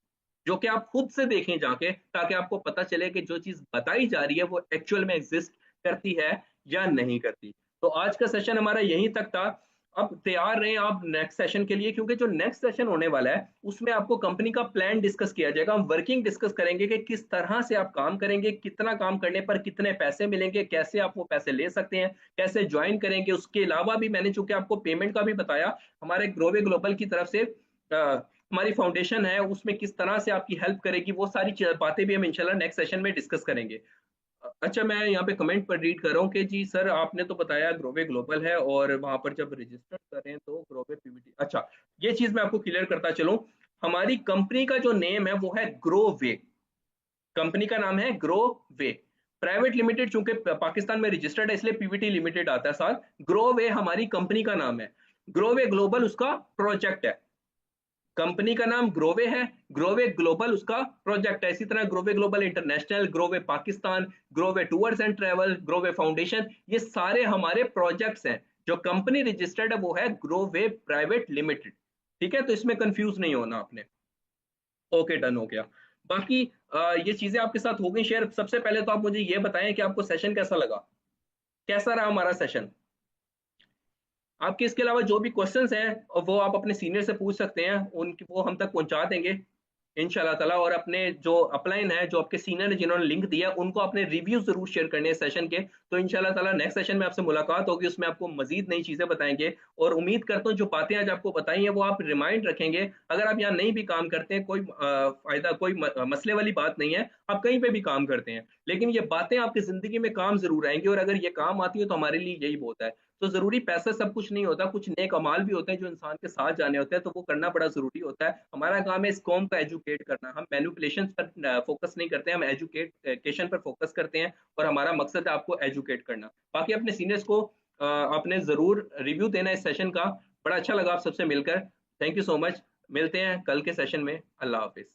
जो कि आप खुद से देखें जाके, ताकि आपको पता चले कि जो चीज बताई जा रही है वो एक्चुअल में एग्जिस्ट करती है या नहीं करती। तो आज का सेशन हमारा यहीं तक था। अब तैयार रहें आप नेक्स्ट सेशन के लिए, क्योंकि जो नेक्स्ट सेशन होने वाला है उसमें आपको कंपनी का प्लान डिस्कस किया जाएगा। हम वर्किंग डिस्कस करेंगे कि किस तरह से आप काम करेंगे, कितना काम करने पर कितने पैसे मिलेंगे, कैसे आप वो पैसे ले सकते हैं, कैसे ज्वाइन करेंगे। उसके अलावा भी मैंने चूंकि आपको पेमेंट का भी बताया, हमारे ग्रोवे ग्लोबल की तरफ से हमारी फाउंडेशन है, उसमें किस तरह से आपकी हेल्प करेगी, वो सारी बातें भी हम इंशाल्लाह नेक्स्ट सेशन में डिस्कस करेंगे। अच्छा, मैं यहाँ पे कमेंट पर रीड कर रहा हूँ कि जी सर आपने तो बताया ग्रोवे ग्लोबल है और वहां पर जब रजिस्टर करें तो ग्रोवे पीवीटी। अच्छा, ये चीज मैं आपको क्लियर करता चलूं, हमारी कंपनी का जो नेम है वो है ग्रोवे। कंपनी का नाम है ग्रोवे प्राइवेट लिमिटेड। चूंकि पाकिस्तान में रजिस्टर्ड है इसलिए पीवीटी लिमिटेड आता है साथ। ग्रोवे हमारी कंपनी का नाम है, ग्रोवे ग्लोबल उसका प्रोजेक्ट है। कंपनी का नाम ग्रोवे है, ग्रोवे ग्लोबल उसका प्रोजेक्ट है। इसी तरह Grove Global International, Grove Pakistan, Grove tours and travel, Grove foundation, ये सारे हमारे प्रोजेक्ट्स हैं। जो कंपनी रजिस्टर्ड है वो है ग्रोवे प्राइवेट लिमिटेड। ठीक है, तो इसमें कंफ्यूज नहीं होना आपने। ओके, डन हो गया। बाकी ये चीजें आपके साथ हो गई शेयर। सबसे पहले तो आप मुझे ये बताएं कि आपको सेशन कैसा लगा, कैसा रहा हमारा सेशन। आपके इसके अलावा जो भी क्वेश्चंस हैं और वो आप अपने सीनियर से पूछ सकते हैं, उनकी वो हम तक पहुंचा देंगे इंशाल्लाह ताला। और अपने जो अपलाइन है, जो आपके सीनियर ने जिन्होंने लिंक दिया, उनको अपने रिव्यू जरूर शेयर करने हैं सेशन के। तो इंशाल्लाह ताला नेक्स्ट सेशन में आपसे मुलाकात होगी, उसमें आपको मजीद नई चीजें बताएंगे। और उम्मीद करता हूँ जो बातें आज आपको बताई हैं वो आप रिमाइंड रखेंगे। अगर आप यहाँ नहीं भी काम करते हैं, कोई फायदा, कोई मसले वाली बात नहीं है, आप कहीं पे भी काम करते हैं, लेकिन ये बातें आपकी जिंदगी में काम जरूर आएंगी। और अगर ये काम आती है तो हमारे लिए यही बहुत है। तो जरूरी पैसा सब कुछ नहीं होता, कुछ नेक अमाल भी होते हैं जो इंसान के साथ जाने होते हैं, तो वो करना बड़ा जरूरी होता है। हमारा काम है इस कौम को एजुकेट करना। हम मैनिपुलेशन पर फोकस नहीं करते, हम एजुकेशन पर फोकस करते हैं। और हमारा मकसद है आपको एजुकेट करना। बाकी अपने सीनियर्स को आपने जरूर रिव्यू देना इस सेशन का। बड़ा अच्छा लगा आप सबसे मिलकर। Thank you so much. मिलते हैं कल के सेशन में। अल्लाह हाफिज।